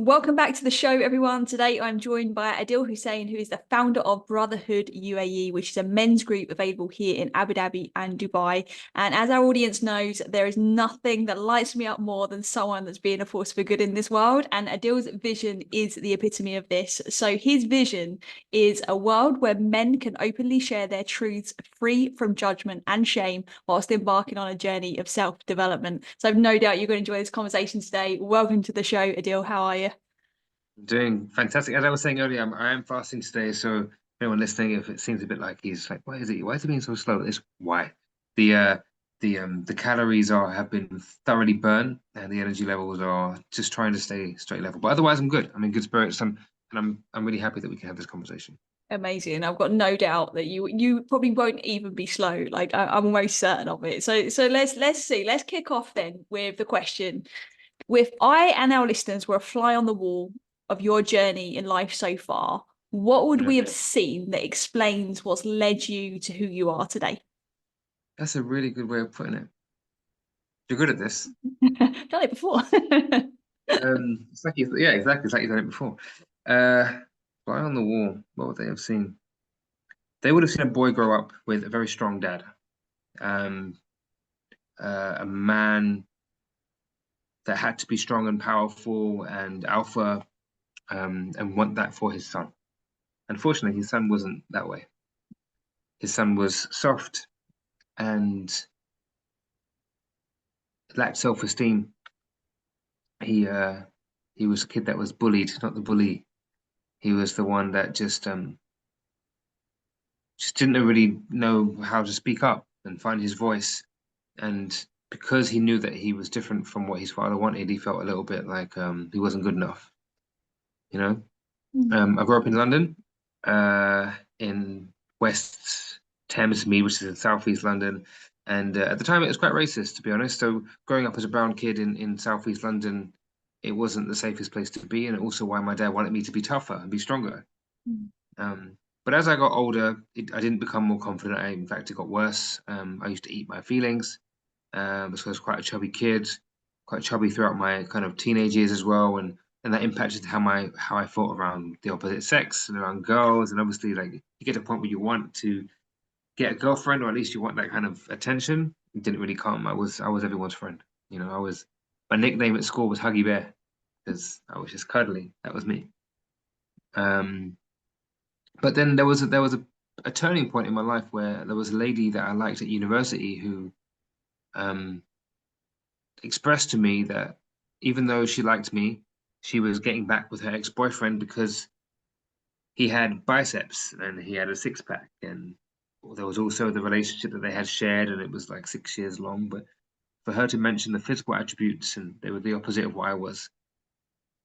Welcome back to the show, everyone. Today I'm joined by Adil Hussein, who is the founder of Brotherhood UAE, which is a men's group available here in Abu Dhabi and Dubai. And as our audience knows, there is nothing that lights me up more than someone that's being a force for good in this world. And Adil's vision is the epitome of this. So his vision is a world where men can openly share their truths free from judgment and shame whilst embarking on a journey of self-development. So I've no doubt you're going to enjoy this conversation today. Welcome to the show, Adil. How are you? Doing fantastic. As I was saying earlier, I am fasting today. So anyone listening, if it seems a bit like he's like, why is it? Why is he being so slow? It's why the uh the calories have been thoroughly burned, and the energy levels are just trying to stay straight level. But otherwise, I'm good. I'm in good spirits. I'm really happy that we can have this conversation. Amazing. I've got no doubt that you probably won't even be slow. Like I'm almost certain of it. So let's see. Let's kick off then with the question. If I and our listeners were a fly on the wall of your journey in life so far, what would we have Okay. seen that explains what's led you to who you are today? That's a really good way of putting it. You're good at this. Done it before. It's like yeah, exactly. It's like you've done it before. Uh, Fly on the wall. What would they have seen? They would have seen a boy grow up with a very strong dad. Um, a man that had to be strong and powerful and alpha, and want that for his son. Unfortunately, his son wasn't that way. His son was soft and lacked self-esteem. He uh, he was a kid that was bullied, not the bully. He was the one that just didn't really know how to speak up and find his voice. And because he knew that he was different from what his father wanted, he felt a little bit like he wasn't good enough, you know? I grew up in London, in West Thamesmead, which is in Southeast London. And at the time, it was quite racist, to be honest. So growing up as a brown kid in Southeast London, it wasn't the safest place to be, and also why my dad wanted me to be tougher and be stronger. Um, but as I got older, I didn't become more confident. In fact, it got worse. I used to eat my feelings. So I was quite a chubby kid, quite chubby throughout my kind of teenage years as well, and that impacted how I thought around the opposite sex and around girls. And obviously, like you get to a point where you want to get a girlfriend, or at least you want that kind of attention. It didn't really come. I was everyone's friend. I was my nickname at school was Huggy Bear because I was just cuddly. That was me. Um, but then there was a turning point in my life where there was a lady that I liked at university who um expressed to me that even though she liked me, she was getting back with her ex-boyfriend because he had biceps and he had a six pack. And there was also the relationship that they had shared, and it was like 6 years long. But for her to mention the physical attributes and they were the opposite of what I was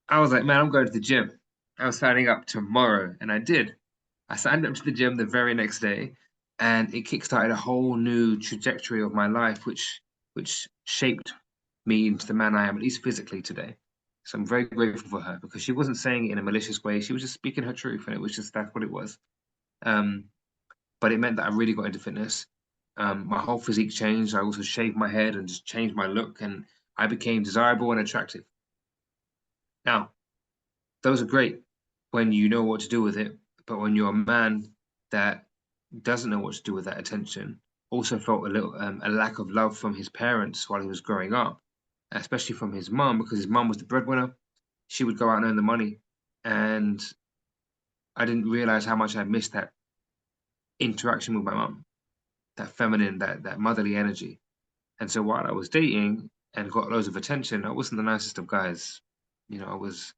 like, man, I'm going to the gym. I was signing up tomorrow, and I did. I signed up to the gym the very next day, and it kickstarted a whole new trajectory of my life, which shaped me into the man I am, at least physically today. So I'm very grateful for her because she wasn't saying it in a malicious way. She was just speaking her truth, and it was just that's what it was. Um, but it meant that I really got into fitness. My whole physique changed. I also shaved my head and just changed my look, and I became desirable and attractive. Now, those are great when you know what to do with it, but when you're a man that doesn't know what to do with that attention, also felt a lack of love from his parents while he was growing up, especially from his mum, because his mum was the breadwinner. She would go out and earn the money, and I didn't realize how much I missed that interaction with my mum, that feminine, that motherly energy. And so while I was dating and got loads of attention, I wasn't the nicest of guys. I was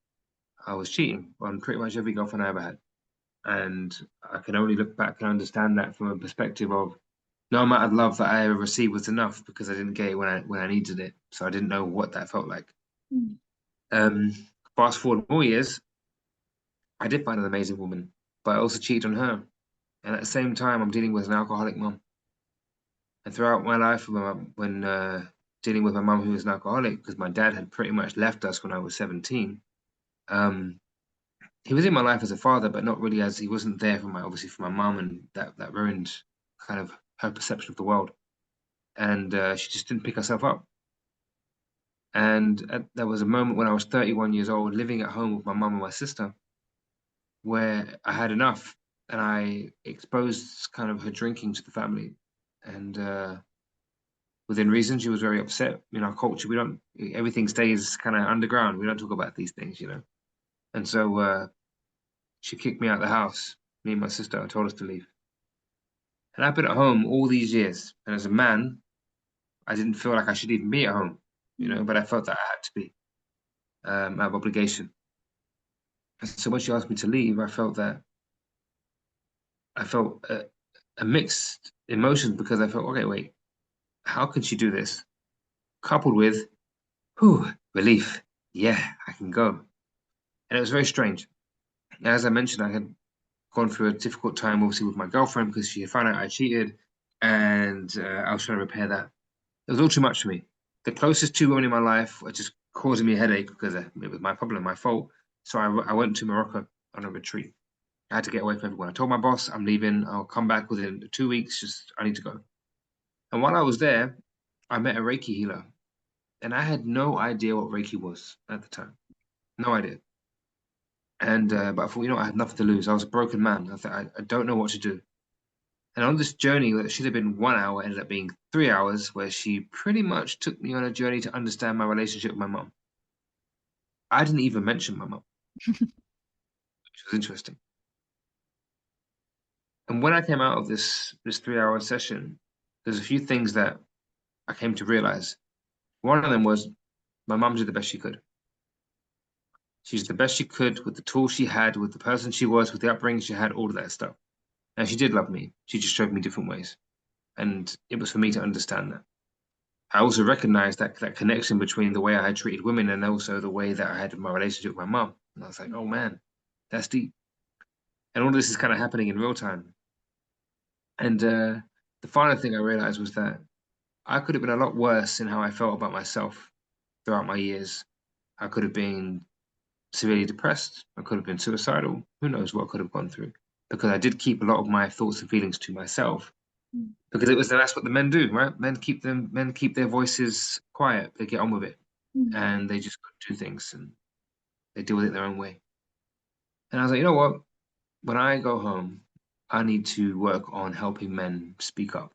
cheating on pretty much every girlfriend I ever had. And I can only look back and understand that from a perspective of no amount of love that I ever received was enough because I didn't get it when I needed it. So I didn't know what that felt like. Um, Fast forward more years, I did find an amazing woman, but I also cheated on her. And at the same time, I'm dealing with an alcoholic mum. And throughout my life, when dealing with my mum who was an alcoholic, because my dad had pretty much left us when I was 17, um, he was in my life as a father, but not really as he wasn't there for obviously for my mum, and that ruined kind of her perception of the world. And she just didn't pick herself up. And there was a moment when I was 31 years old, living at home with my mum and my sister, where I had enough, and I exposed kind of her drinking to the family. And within reason, she was very upset. In our culture, we don't, everything stays kind of underground. We don't talk about these things, you know. And so she kicked me out of the house. Me and my sister told us to leave. And I've been at home all these years. And as a man, I didn't feel like I should even be at home, you know, but I felt that I had to be out of obligation. And so when she asked me to leave, I felt a mixed emotions, because I felt, okay, wait, how could she do this? Coupled with, whew, relief. Yeah, I can go. And it was very strange. As I mentioned, I had gone through a difficult time, obviously, with my girlfriend, because she had found out I cheated, and I was trying to repair that. It was all too much for me. The closest two women in my life were just causing me a headache, because it was my problem, my fault. So I went to Morocco on a retreat. I had to get away from everyone. I told my boss, I'm leaving. I'll come back within 2 weeks. Just, I need to go. And while I was there, I met a Reiki healer. And I had no idea what Reiki was at the time. No idea. And but I thought, you know, I had nothing to lose. I was a broken man. I thought, I don't know what to do. And on this journey that should have been 1 hour ended up being 3 hours, where she pretty much took me on a journey to understand my relationship with my mum. I didn't even mention my mum, which was interesting. And when I came out of this 3 hour session, there's a few things that I came to realize. One of them was my mum did the best she could. She's the best she could with the tools she had, with the person she was, with the upbringing she had, all of that stuff. And she did love me. She just showed me different ways. And it was for me to understand that. I also recognized that connection between the way I had treated women and also the way that I had my relationship with my mum. And I was like, oh man, that's deep. And all this is kind of happening in real time. And the final thing I realized was that I could have been a lot worse in how I felt about myself throughout my years. I could have been severely depressed. I could have been suicidal. Who knows what I could have gone through? Because I did keep a lot of my thoughts and feelings to myself. Because that's what the men do, right? Men keep their voices quiet. They get on with it, and they just do things, and they deal with it their own way. And I was like, you know what? When I go home, I need to work on helping men speak up,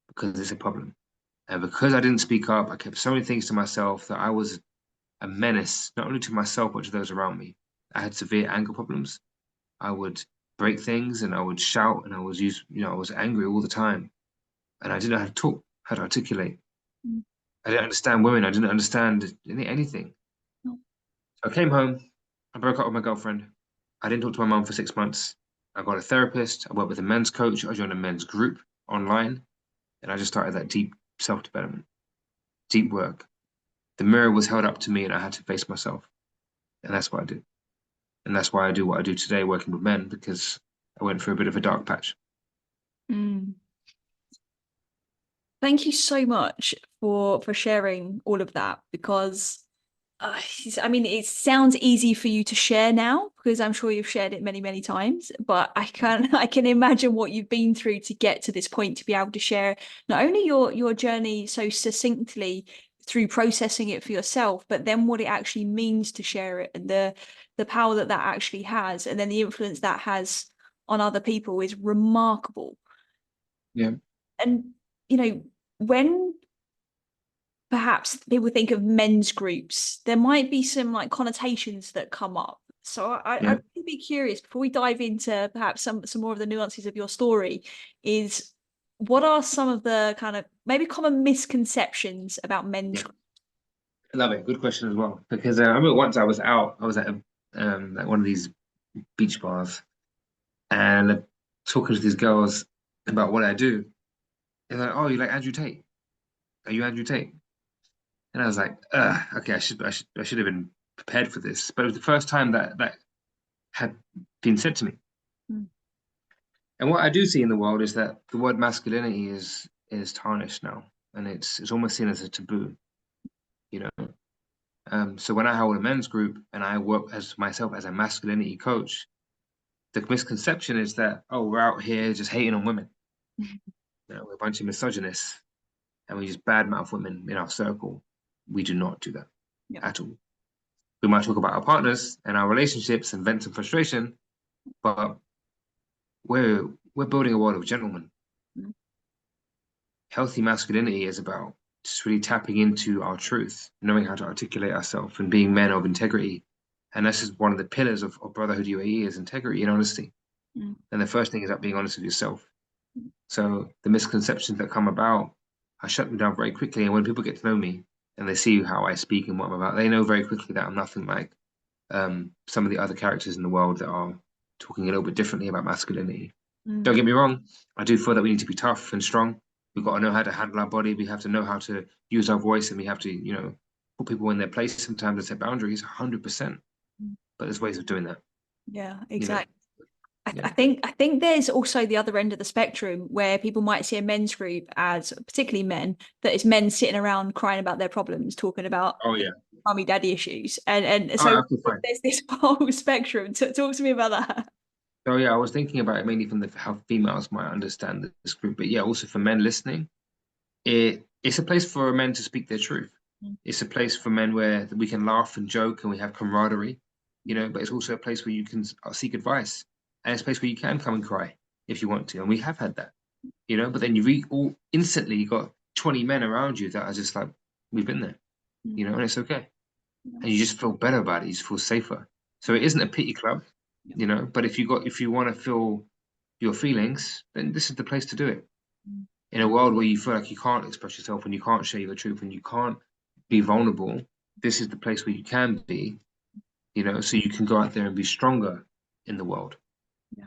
because it's a problem. And because I didn't speak up, I kept so many things to myself that I was a menace, not only to myself, but to those around me. I had severe anger problems. I would break things, and I would shout, and I was angry all the time. And I didn't know how to talk, how to articulate. I didn't understand women. I didn't understand anything. No. So I came home. I broke up with my girlfriend. I didn't talk to my mum for 6 months. I got a therapist. I worked with a men's coach. I joined a men's group online. And I just started that deep self-development, deep work. The mirror was held up to me, and I had to face myself. And that's what I did. And that's why I do what I do today, working with men, because I went through a bit of a dark patch. Mm. Thank you so much for sharing all of that, because I mean, it sounds easy for you to share now, because I'm sure you've shared it many, many times, but I can imagine what you've been through to get to this point, to be able to share not only your journey so succinctly through processing it for yourself, but then what it actually means to share it, and the power that that actually has, and then the influence that has on other people is remarkable. Yeah. And when perhaps people think of men's groups, there might be some like connotations that come up. So Yeah. I'd be curious, before we dive into perhaps some more of the nuances of your story, is what are some of the kind of maybe common misconceptions about men's Yeah. I love it. Good question as well. Because I remember once I was out, I was at like one of these beach bars, and talking to these girls about what I do. They're like, "Oh, you like Andrew Tate? Are you Andrew Tate?" And I was like, okay, I should have been prepared for this." But it was the first time that had been said to me. Mm. And what I do see in the world is that the word masculinity is tarnished now, and it's almost seen as a taboo, you know. So when I hold a men's group and I work as myself as a masculinity coach, the misconception is that, oh, we're out here just hating on women. You know, we're a bunch of misogynists, and we just badmouth women in our circle. we do not do that Yeah. at all. We might talk about our partners and our relationships and vent some frustration, but we're building a world of gentlemen. Mm. Healthy masculinity is about just really tapping into our truth, knowing how to articulate ourselves and being men of integrity. And this is one of the pillars of Brotherhood UAE is integrity and honesty. Mm. And the first thing is about being honest with yourself. So the misconceptions that come about, I shut them down very quickly. And when people get to know me and they see how I speak and what I'm about, they know very quickly that I'm nothing like some of the other characters in the world that are talking a little bit differently about masculinity. Don't get me wrong, I do feel that we need to be tough and strong. We've got to know how to handle our body. We have to know how to use our voice, and we have to, put people in their place sometimes and set boundaries 100%. But there's ways of doing that. Yeah, You know, exactly. yeah. I think there's also the other end of the spectrum where people might see a men's group as, particularly men, that is men sitting around crying about their problems, talking about Oh yeah. mummy daddy issues, and Oh, so absolutely fine. there's this whole spectrum. Talk to me about that. So yeah, I was thinking about it mainly from how females might understand this group, but yeah, also for men listening, it's a place for men to speak their truth. It's a place for men where we can laugh and joke and we have camaraderie, but it's also a place where you can seek advice, and it's a place where you can come and cry if you want to, and we have had that, but then all instantly you got 20 men around you that are just like, we've been there, and it's okay. And you just feel better about it, you just feel safer. So it isn't a pity club, but if you want to feel your feelings, then this is the place to do it. In a world where you feel like you can't express yourself and you can't share your truth and you can't be vulnerable, this is the place where you can be, so you can go out there and be stronger in the world.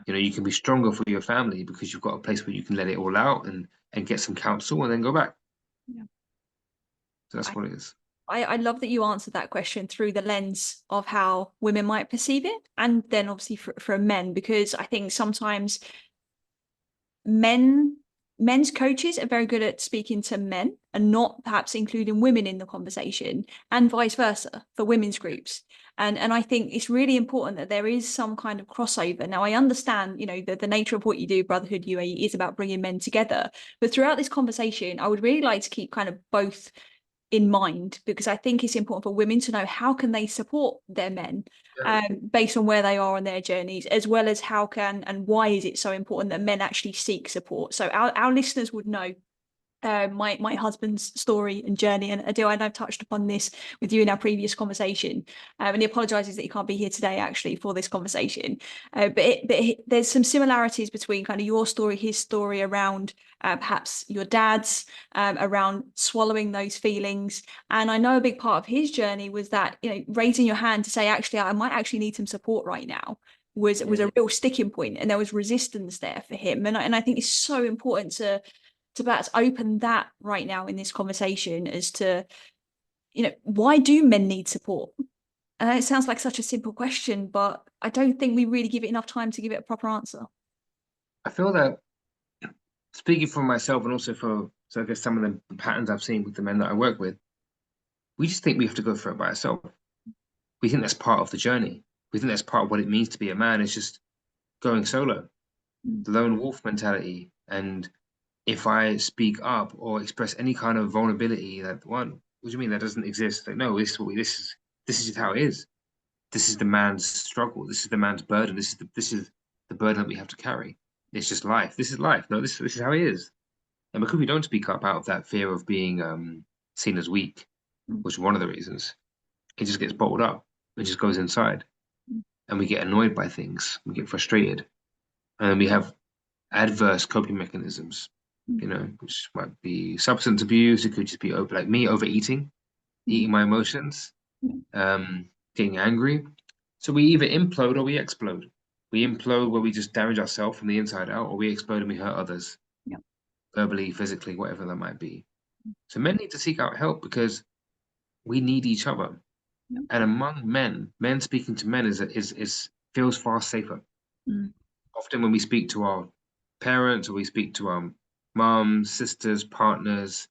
You can be stronger for your family because you've got a place where you can let it all out and get some counsel and then go back. So that's what it is. I love that you answered that question through the lens of how women might perceive it, and then obviously for men, because I think sometimes men's coaches are very good at speaking to men and not perhaps including women in the conversation, and vice versa for women's groups. And I think it's really important that there is some kind of crossover. Now, I understand, the nature of what you do, Brotherhood UAE, is about bringing men together. But throughout this conversation, I would really like to keep kind of both in mind, because I think it's important for women to know how can they support their men based on where they are on their journeys, as well as how can and why is it so important that men actually seek support. So our listeners would know my husband's story and journey. And Adil, I know I've touched upon this with you in our previous conversation, and he apologizes that he can't be here today actually for this conversation. There's some similarities between kind of your story, his story, around perhaps your dad's, around swallowing those feelings. And I know a big part of his journey was that, raising your hand to say, actually, I might actually need some support right now, was a real sticking point, and there was resistance there for him. And I think it's so important to perhaps open that right now in this conversation as to, why do men need support? And it sounds like such a simple question, but I don't think we really give it enough time to give it a proper answer. I feel that, speaking for myself and also so I guess some of the patterns I've seen with the men that I work with, we just think we have to go for it by ourselves. We think that's part of the journey. We think that's part of what it means to be a man. It's just going solo, the lone wolf mentality. And if I speak up or express any kind of vulnerability, what do you mean that doesn't exist? Like, no, this is just how it is. This is the man's struggle. This is the man's burden. This is the burden that we have to carry. It's just life. This is life. No, this is how it is. And because we don't speak up out of that fear of being seen as weak, which is one of the reasons, it just gets bottled up. It just goes inside, and we get annoyed by things. We get frustrated, and we have adverse coping mechanisms. Which might be substance abuse. It could just be like me overeating, eating my emotions, getting angry. So we either implode or we explode. We implode where we just damage ourselves from the inside out, or we explode and we hurt others, verbally, physically, whatever that might be. So men need to seek out help because we need each other. And among men speaking to men is feels far safer. Often when we speak to our parents or we speak to our moms, sisters, partners,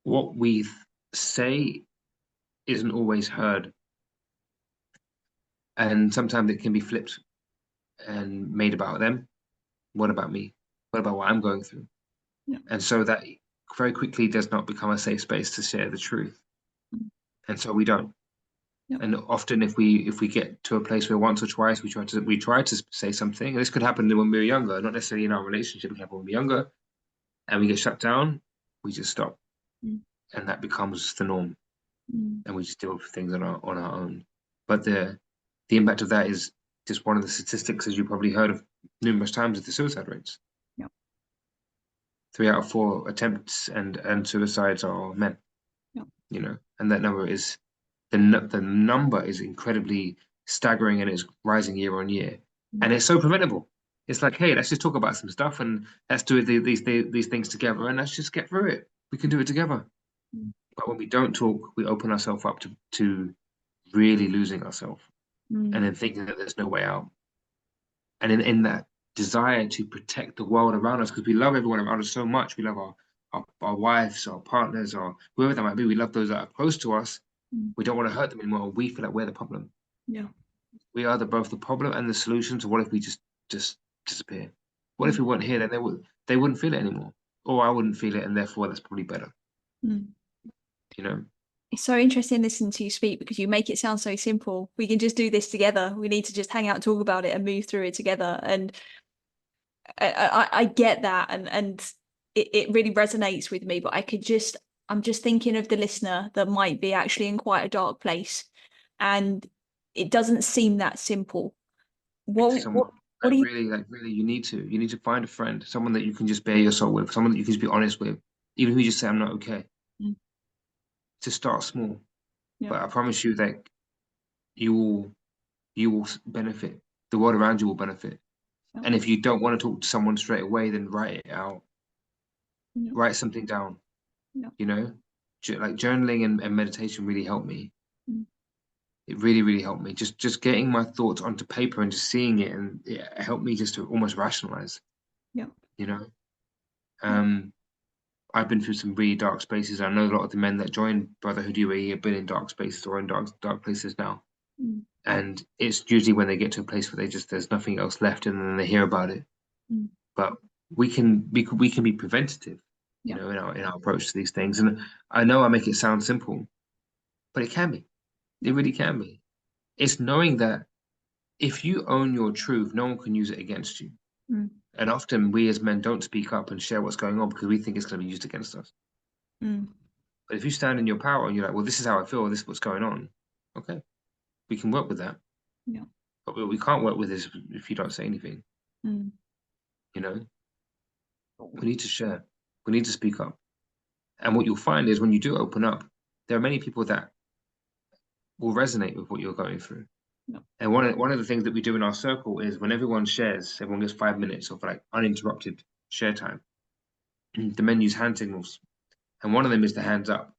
what we say isn't always heard. And sometimes it can be flipped and made about them. What about me? What about what I'm going through? And so that very quickly does not become a safe space to share the truth. And so we don't. Yep. And often if we get to a place where once or twice we try to say something, and this could happen when we were younger, not necessarily in our relationship, it can happen when we're younger, and we get shut down, we just stop. And that becomes the norm. And we just deal with things on our own. But the impact of that is just one of the statistics, as you probably heard of numerous times, of the suicide rates. Yep. 3 out of 4 attempts and suicides are men. Yep. You know, and that number is the number is incredibly staggering, and it's rising year on year, and it's so preventable. It's like, hey, let's just talk about some stuff and let's do these things together, and let's just get through it. We can do it together. But when we don't talk, we open ourselves up to really losing ourselves, and then thinking that there's no way out. And in that desire to protect the world around us, because we love everyone around us so much, we love our wives, our partners, or whoever that might be. We love those that are close to us. We don't want to hurt them anymore. We feel like we're the problem. Yeah. We are both the problem and the solution. So what if we just disappear? What if we weren't here? Then they wouldn't feel it anymore, or I wouldn't feel it, and therefore that's probably better. You know. It's so interesting listening to you speak, because you make it sound so simple. We can just do this together. We need to just hang out, talk about it, and move through it together. And I get that, and it really resonates with me. But I'm just thinking of the listener that might be actually in quite a dark place, and it doesn't seem that simple. What do you? Really, you need to find a friend, someone that you can just bare your soul with, someone that you can just be honest with, even if you just say, I'm not okay. To start small. But I promise you that you will benefit. The world around you will benefit. And if you don't want to talk to someone straight away, then write it out. Write something down. You know, like journaling and meditation really helped me. It really, really helped me. Just getting my thoughts onto paper and just seeing it, and it helped me just to almost rationalize. You know, I've been through some really dark spaces. I know a lot of the men that joined Brotherhood UAE have been in dark spaces or in dark places now. And it's usually when they get to a place where there's nothing else left, and then they hear about it. But we can be preventative, you know, in our approach to these things. And I know I make it sound simple, but it can be. It really can be. It's knowing that if you own your truth, no one can use it against you. And often we as men don't speak up and share what's going on because we think it's going to be used against us. But if you stand in your power and you're like, well, this is how I feel, this is what's going on. Okay, we can work with that. But what we can't work with is if you don't say anything. You know, we need to share. We need to speak up. And what you'll find is when you do open up, there are many people that will resonate with what you're going through. And one of the things that we do in our circle is when everyone shares, everyone gets 5 minutes of like uninterrupted share time. The men use hand signals, and one of them is the hands up,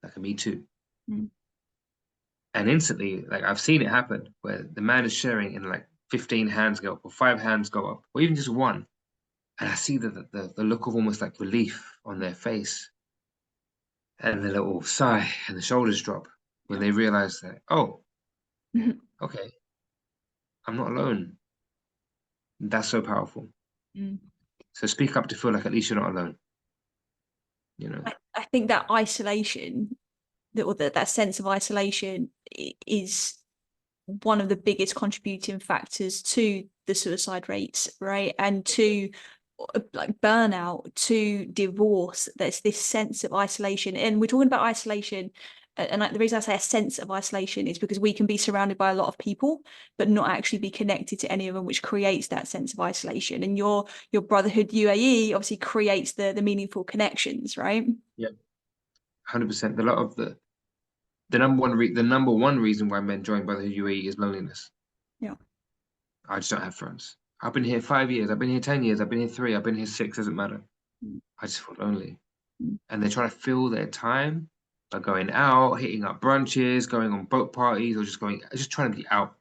like a me too. And instantly, like I've seen it happen where the man is sharing and like 15 hands go up or 5 hands go up, or even just one. And I see the look of almost like relief on their face, and the little sigh and the shoulders drop when they realize that, oh, okay, I'm not alone. That's so powerful. So speak up to feel like at least you're not alone. You know, I think that isolation, that sense of isolation, is one of the biggest contributing factors to the suicide rates, right? And to like burnout, to divorce. There's this sense of isolation, and we're talking about isolation. And the reason I say a sense of isolation is because we can be surrounded by a lot of people, but not actually be connected to any of them, which creates that sense of isolation. And your Brotherhood UAE obviously creates the meaningful connections, right? yeah, 100%. A lot of the number one reason why men join Brotherhood UAE is loneliness. I just don't have friends. I've been here 5 years. I've been here 10 years. I've been here 3. I've been here 6. Doesn't matter. I just feel lonely. And they try to fill their time by going out, hitting up brunches, going on boat parties, or just trying to be out.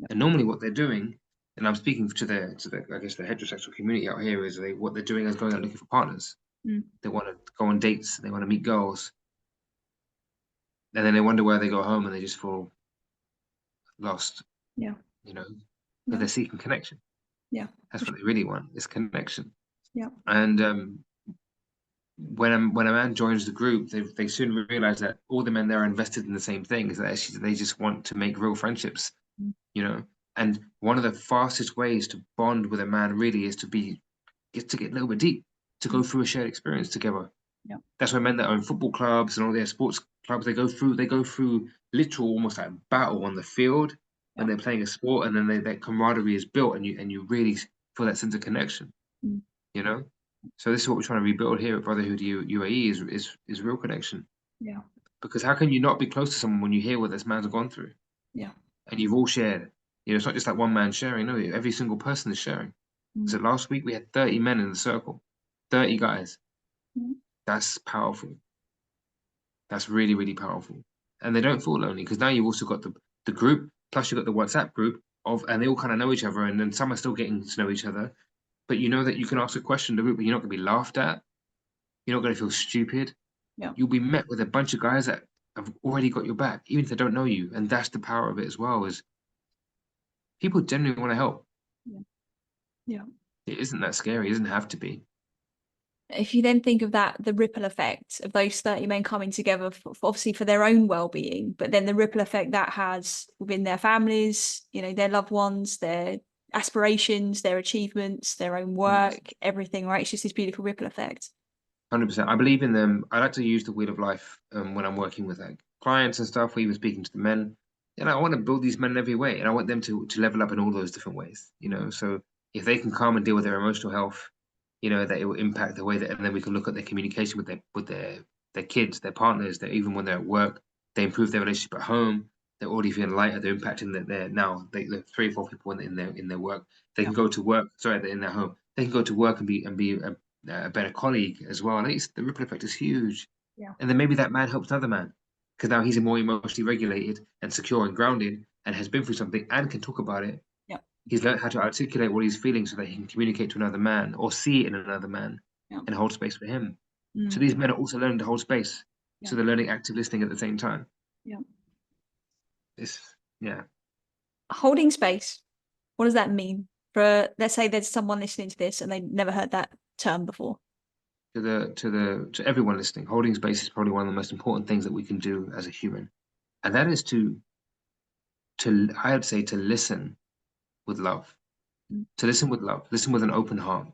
And normally, what they're doing, and I'm speaking to the I guess the heterosexual community out here, is what they're doing is going out looking for partners. They want to go on dates. They want to meet girls, and then they wonder where they go home, and they just feel lost. You know, because they're seeking connection. That's what they really want, is connection. And when a man joins the group, they soon realize that all the men there are invested in the same thing. Is that actually they just want to make real friendships, Mm. you know. And one of the fastest ways to bond with a man really is to get a little bit deep, to go Mm. through a shared experience together. Yeah. That's why men that own football clubs and all their sports clubs, they go through literal almost like battle on the field Yeah. when they're playing a sport, and then that camaraderie is built, and you really feel that sense of connection, Mm. you know. So this is what we're trying to rebuild here at Brotherhood UAE is real connection. Yeah. Because how can you not be close to someone when you hear what this man's gone through Yeah. and you've all shared? You know, it's not just like one man sharing. No, every single person is sharing. Mm. So last week we had 30 men in the circle, 30 guys. Mm. That's powerful. That's really, really powerful. And they don't feel lonely because now you've also got the group, plus you've got the WhatsApp group and they all kind of know each other, and then some are still getting to know each other. But you know that you can ask a question in the group, but you're not going to be laughed at. You're not going to feel stupid. Yeah. You'll be met with a bunch of guys that have already got your back, even if they don't know you. And that's the power of it as well, is people genuinely want to help. Yeah. Yeah. It isn't that scary. It doesn't have to be. If you then think of that, the ripple effect of those 30 men coming together obviously for their own well-being, but then the ripple effect that has within their families, their loved ones, their aspirations, their achievements, their own 100%. work, everything, right? It's just this beautiful ripple effect. 100%. I believe in them. I like to use the wheel of life when I'm working with like clients and stuff, or even speaking to the men. And I want to build these men in every way, and I want them to level up in all those different ways. So if they can come and deal with their emotional health, that it will impact the way that, and then we can look at their communication with their kids, their partners, that even when they're at work, they improve their relationship at home. They're already feeling lighter. They're impacting their now. They're 3 or 4 people in their work. They Yeah. can go to work. Sorry, they're in their home. They can go to work and be a better colleague as well. And the ripple effect is huge. Yeah. And then maybe that man helps another man because now he's more emotionally regulated and secure and grounded and has been through something and can talk about it. Yeah. He's learned how to articulate what he's feeling so that he can communicate to another man or see it in another man Yeah. and hold space for him. So Mm. these men are also learning to hold space. Yeah. So they're learning active listening at the same time. Yeah. It's yeah. Holding space. What does that mean? For let's say there's someone listening to this and they never heard that term before. To everyone listening, holding space is probably one of the most important things that we can do as a human. And that is to I would say to listen with love. Mm. To listen with love, listen with an open heart,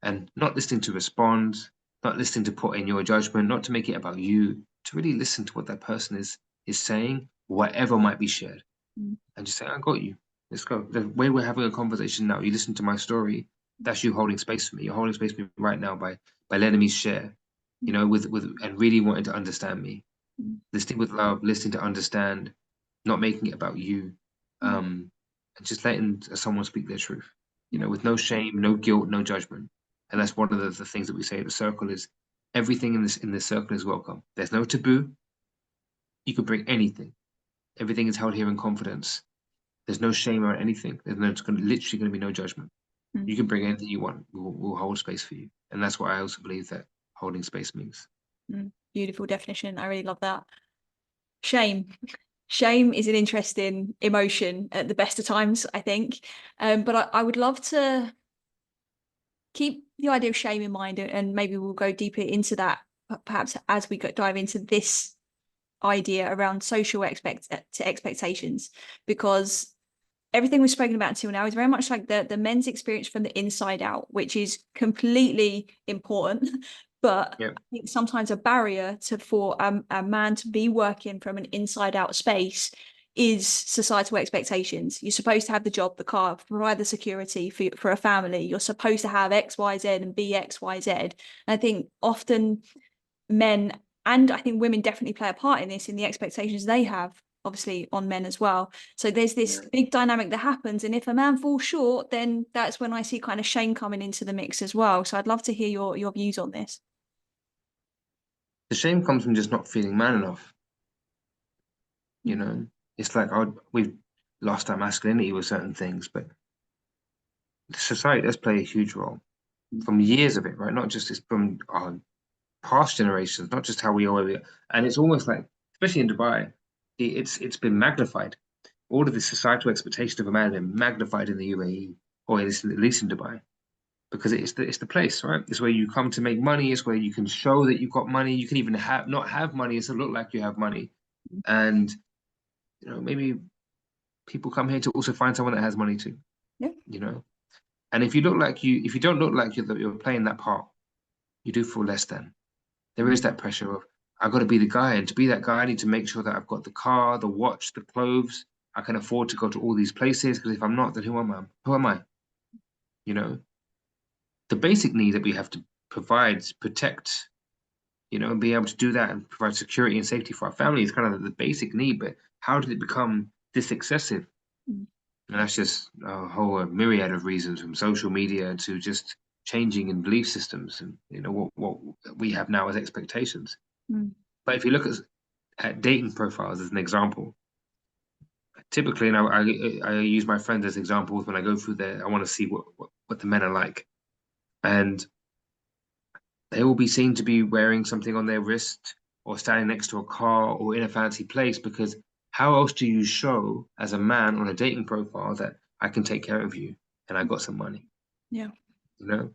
and not listening to respond, not listening to put in your judgment, not to make it about you, to really listen to what that person is saying, whatever might be shared, Mm. and just say, I got you. Let's go. The way we're having a conversation now, you listen to my story, that's you holding space for me. You're holding space for me right now by letting me share, with and really wanting to understand me. Mm. Listening with love, listening to understand, not making it about you, Mm. and just letting someone speak their truth, Yeah. with no shame, no guilt, no judgment. And that's one of the things that we say at the circle is everything in this circle is welcome. There's no taboo. You can bring anything. Everything is held here in confidence. There's no shame around anything. Literally going to be no judgment. Mm. You can bring anything you want. We'll hold space for you. And that's what I also believe that holding space means. Mm. Beautiful definition. I really love that. Shame. Shame is an interesting emotion at the best of times, I think. But I would love to keep the idea of shame in mind, and maybe we'll go deeper into that perhaps as we dive into this idea around social expectations, because everything we've spoken about until now is very much like the men's experience from the inside out, which is completely important. But Yeah. I think sometimes a barrier for a man to be working from an inside out space is societal expectations. You're supposed to have the job, the car, provide the security for a family. You're supposed to have X, Y, Z and be X, Y, Z. And I think often men, and I think women definitely play a part in this, in the expectations they have obviously on men as well. So there's this big dynamic that happens, and if a man falls short, then that's when I see kind of shame coming into the mix as well. So I'd love to hear your views on this. The shame comes from just not feeling man enough. Mm. It's like we've lost our masculinity with certain things, but society does play a huge role from years of it, right? Not just from our past generations, not just how we always, and it's almost like, especially in Dubai, it's been magnified. All of the societal expectation of a man has been magnified in the UAE, or at least in Dubai. because it's the place, right? It's where you come to make money. It's where you can show that you've got money. You can even have not have money. It's to look like you have money, and maybe people come here to also find someone that has money too. Yeah. You know, and if you don't look like you're playing that part, you do feel less than. There is that pressure of I've got to be the guy, and to be that guy, I need to make sure that I've got the car, the watch, the clothes. I can afford to go to all these places because if I'm not, then who am I? Who am I? You know, the basic need that we have to provide, protect, and be able to do that and provide security and safety for our family is kind of the basic need. But how did it become this excessive? Mm. And that's just a whole myriad of reasons, from social media to just changing in belief systems and what we have now as expectations. Mm. But if you look at dating profiles as an example, typically, and I use my friends as examples when I go through there. I want to see what the men are like, and they will be seen to be wearing something on their wrist or standing next to a car or in a fancy place, because how else do you show as a man on a dating profile that I can take care of you and I got some money? Yeah. You know,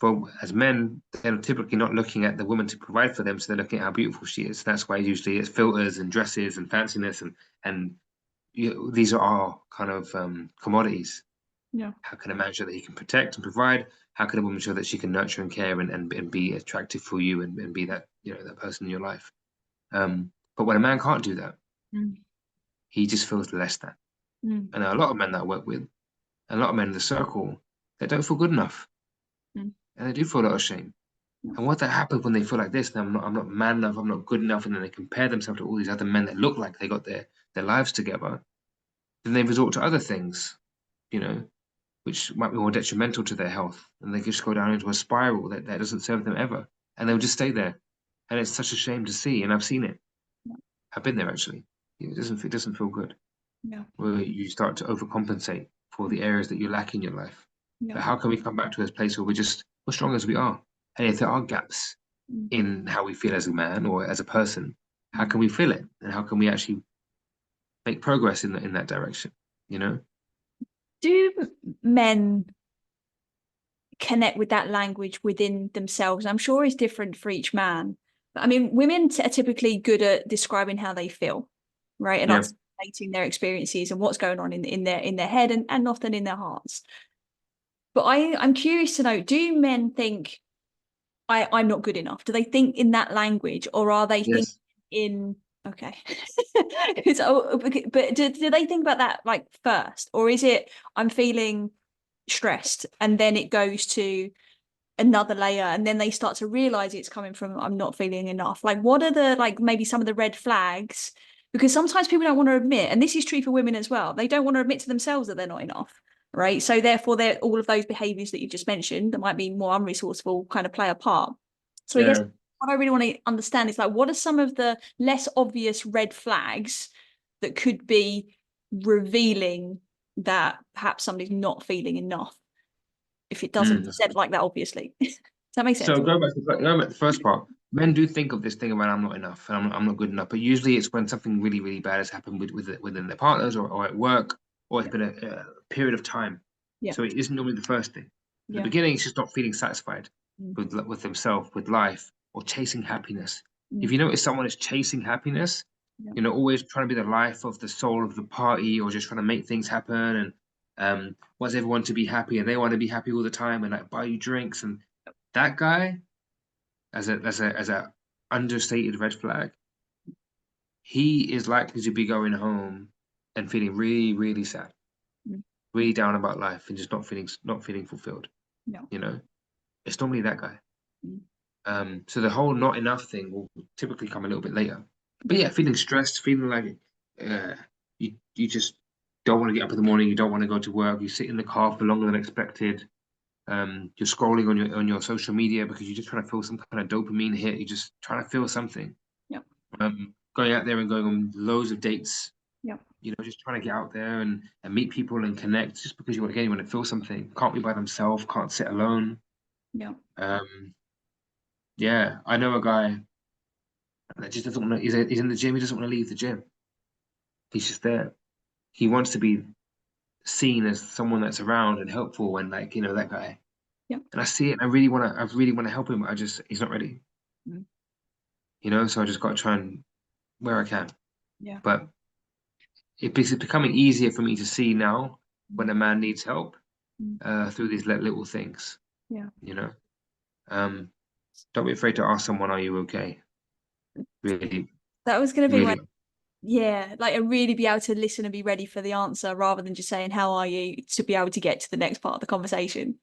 but as men, they're typically not looking at the woman to provide for them, so they're looking at how beautiful she is. That's why usually it's filters and dresses and fanciness and these are our kind of commodities. Yeah. How can a man show that he can protect and provide? How can a woman show that she can nurture and care and be attractive for you and be that that person in your life? But when a man can't do that, Mm. he just feels less than. Mm. And a lot of men that I work with, a lot of men in the circle, they don't feel good enough, Mm. and they do feel a lot of shame. Yeah. And what that happens when they feel like this, I'm not man enough, I'm not good enough, and then they compare themselves to all these other men that look like they got their lives together, then they resort to other things, you know, which might be more detrimental to their health, and they just go down into a spiral that doesn't serve them ever, and they'll just stay there. And it's such a shame to see, and I've seen it. Yeah. I've been there actually. It doesn't feel good. Yeah. Where you start to overcompensate for the areas that you lack in your life. Yeah. But how can we come back to this place where we're strong as we are? And if there are gaps Mm. in how we feel as a man or as a person, how can we fill it? And how can we actually make progress in that direction? You know? Do men connect with that language within themselves? I'm sure it's different for each man. But I mean, women are typically good at describing how they feel, right? And Yeah. articulating their experiences and what's going on in their head and often in their hearts. But I'm curious to know, do men think I'm not good enough? Do they think in that language, or are they thinking Yes. in okay? So, but do they think about that like first, or is it I'm feeling stressed and then it goes to another layer and then they start to realize it's coming from I'm not feeling enough? Like, what are the like maybe some of the red flags? Because sometimes people don't want to admit, and this is true for women as well, they don't want to admit to themselves that they're not enough, right? So therefore they're all of those behaviors that you just mentioned that might be more unresourceful kind of play a part. So I guess Yeah. what I really want to understand is like, what are some of the less obvious red flags that could be revealing that perhaps somebody's not feeling enough if it doesn't Mm. said like that, obviously. Does that make sense? So going back to the first part. Men do think of this thing about I'm not enough and I'm not good enough, but usually it's when something really, really bad has happened within their partners or at work, or it's Yeah. been a period of time. Yeah. So it isn't normally the first thing. At the Yeah. beginning, it's just not feeling satisfied Mm. with themselves, with life, or chasing happiness. If Mm. you notice someone is chasing happiness, Yeah. always trying to be the life of the soul of the party, or just trying to make things happen, and wants everyone to be happy, and they want to be happy all the time, and like buy you drinks, and that guy, as a understated red flag, he is likely to be going home and feeling really, really sad, Mm. really down about life, and just not feeling fulfilled. No. You know, it's normally that guy. Mm. So the whole not enough thing will typically come a little bit later. But Yeah. yeah, feeling stressed, feeling like you just don't want to get up in the morning, you don't want to go to work, you sit in the car for longer than expected. You're scrolling on your social media because you're just trying to feel some kind of dopamine hit. You're just trying to feel something. Yeah. Going out there and going on loads of dates. Yeah. Just trying to get out there and meet people and connect. Just because you want to feel something. Can't be by themselves. Can't sit alone. Yeah. Um, yeah, I know a guy that just doesn't want to. He's in the gym. He doesn't want to leave the gym. He's just there. He wants to be seen as someone that's around and helpful and like that guy. Yeah. And I see it, and I really wanna help him, but he's not ready, Mm. you know? So I just gotta try and where I can. Yeah. But it's becoming easier for me to see now when Mm. a man needs help, Mm. through these little things, Yeah. you know? Um, don't be afraid to ask someone, "Are you okay?" Really, That was going to be my, really. yeah, like I really be able to listen and be ready for the answer rather than just saying, how are you, to be able to get to the next part of the conversation.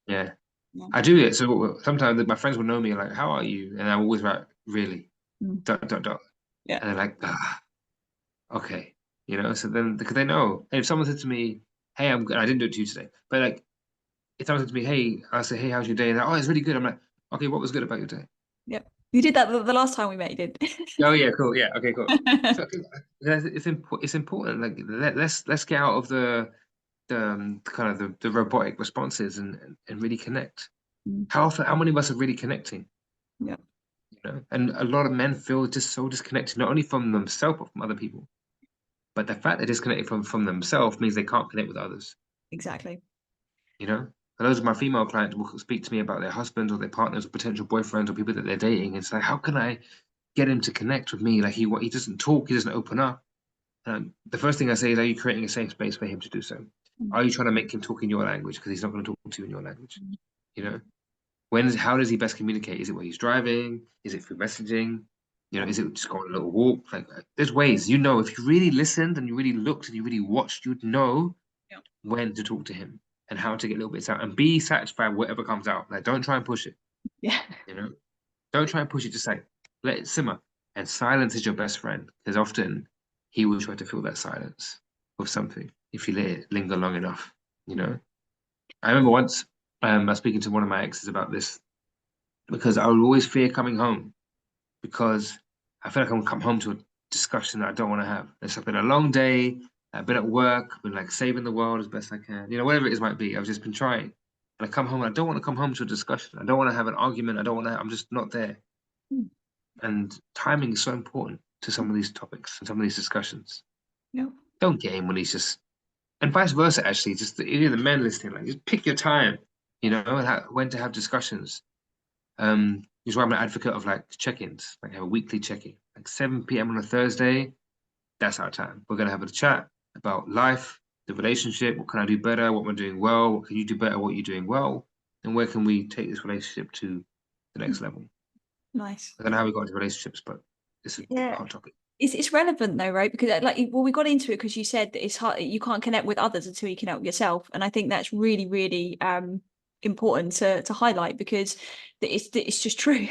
Yeah. Yeah. I do it. So sometimes my friends will know me like, "How are you?" And I'm always like, "Really?" Mm. Dot dot dot. Yeah. And they're like, "Ah, okay." You know. So then because they know, and if someone said to me, "Hey, I'm good," I didn't do it to you today, but like if someone said to me, "Hey," I say, "Hey, how's your day?" And they're, "Oh, it's really good." I'm like, "Okay, what was good about your day?" Yeah. You did that the last time we met, you did. Oh yeah, cool. Yeah, okay, cool. So it's important. Like let's get out of the kind of the robotic responses and really connect. Mm. How many of us are really connecting? Yeah. You know, and a lot of men feel just so disconnected, not only from themselves but from other people. But the fact they're disconnected from themselves means they can't connect with others. Exactly. You know, and those of my female clients will speak to me about their husbands or their partners or potential boyfriends or people that they're dating. It's like, how can I get him to connect with me? Like he doesn't talk, he doesn't open up. The first thing I say is, are you creating a safe space for him to do so? Mm. Are you trying to make him talk in your language because he's not going to talk to you in your language? Mm. You know, how does he best communicate? Is it when he's driving? Is it through messaging? You know, Yeah. is it just going on a little walk? Like, there's ways. You know, if you really listened and you really looked and you really watched, you'd know Yeah. when to talk to him and how to get little bits out and be satisfied with whatever comes out. Like, don't try and push it. Yeah. You know, don't try and push it. Just like let it simmer. And silence is your best friend because often he will try to fill that silence with something if you let it linger long enough. You Mm. know, I remember once I was speaking to one of my exes about this because I would always fear coming home because I feel like I'm come home to a discussion that I don't want to have. It's been a long day. I've been at work, I've been like saving the world as best I can. You know, whatever it is might be. I've just been trying. And I come home and I don't want to come home to a discussion. I don't want to have an argument. I don't want to, I'm just not there. Mm. And timing is so important to some of these topics and some of these discussions. Yeah. Don't get him when he's just, and vice versa, actually, just the men listening, like just pick your time, you know, and when to have discussions. Is why I'm an advocate of like check-ins, like have a weekly check-in, like 7 p.m. on a Thursday. That's our time. We're gonna have a chat about life, the relationship. What can I do better? What am I doing well? What can you do better? What you're doing well, and where can we take this relationship to the Mm. next level? Nice. I don't know how we got into relationships, but it's a Yeah. hot topic. It's relevant though, right? Because like, well, we got into it because you said that it's hard, you can't connect with others until you connect with yourself, and I think that's really, really important to highlight because it's just true.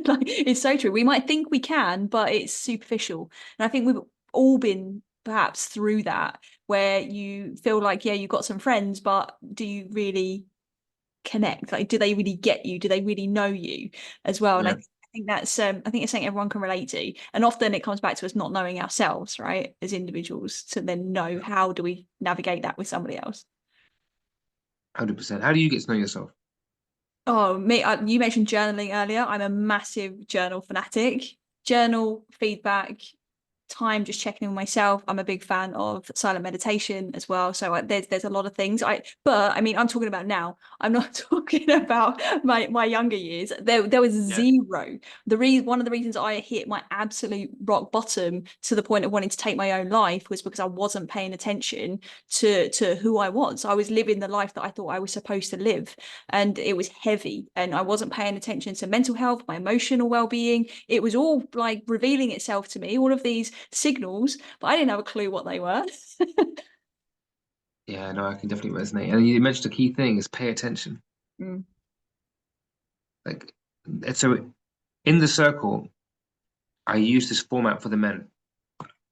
Like, it's so true. We might think we can, but it's superficial, and I think we've all been perhaps through that where you feel like, yeah, you've got some friends, but do you really connect? Like, do they really get you? Do they really know you as well? And Yeah, I think that's I think it's something everyone can relate to. And often it comes back to us not knowing ourselves, right, as individuals, to then know how do we navigate that with somebody else. 100%. How do you get to know yourself? Oh, me, you mentioned journaling earlier. I'm a massive journal fanatic. Journal, feedback, time just checking in with myself. I'm a big fan of silent meditation as well. So there's a lot of things. But I mean, I'm talking about now. I'm not talking about my younger years. There was Yeah, zero. One of the reasons I hit my absolute rock bottom to the point of wanting to take my own life was because I wasn't paying attention to who I was. I was living the life that I thought I was supposed to live, and it was heavy. And I wasn't paying attention to mental health, my emotional well-being. It was all like revealing itself to me. All of these signals, but I didn't have a clue what they were. yeah, no, I can definitely resonate. And you mentioned a key thing is pay attention. Mm. Like, and so in the circle, I use this format for the men.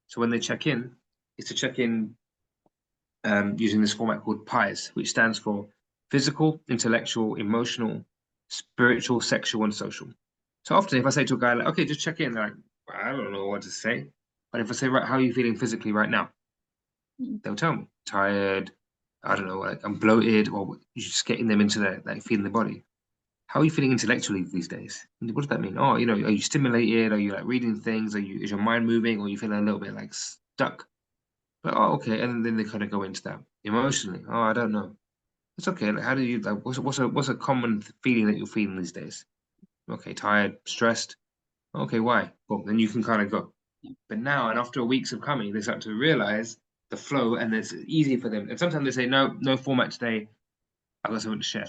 So when they check in, is to check in using this format called PIES, which stands for physical, intellectual, emotional, spiritual, sexual, and social. So often, if I say to a guy, like, okay, just check in, they're like, I don't know what to say. But if I say, right, how are you feeling physically right now? Mm. They'll tell me, tired, I don't know, like I'm bloated, or you're just getting them into the like feeling the body. How are you feeling intellectually these days? What does that mean? Oh, you know, are you stimulated? Are you like reading things? Is your mind moving? Or are you feeling a little bit like stuck? Like, oh, okay. And then they kind of go into that emotionally. Oh, I don't know. It's okay. Like, how do you like? What's a common feeling that you're feeling these days? Okay, tired, stressed. Okay, why? Well, then you can kind of go. But now, and after weeks of coming, they start to realize the flow, and it's easy for them. And sometimes they say, "No, no format today. I've got something to share."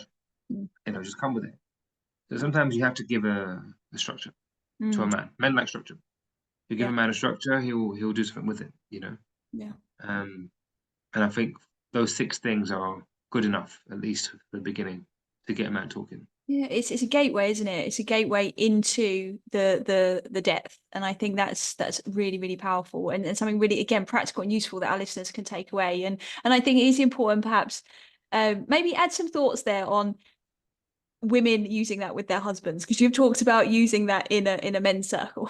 Mm. And they'll just come with it. So Yeah. sometimes you have to give a structure to a Mm. man. Men like structure. You give Yeah. a man a structure, he'll do something with it. Yeah. Um, and I think those 6 things are good enough, at least for the beginning, to get a man talking. Yeah, it's a gateway, isn't it? It's a gateway into the depth, and I think that's really really powerful and something really again practical and useful that our listeners can take away. And I think it is important, perhaps, maybe add some thoughts there on women using that with their husbands, because you've talked about using that in a men's circle,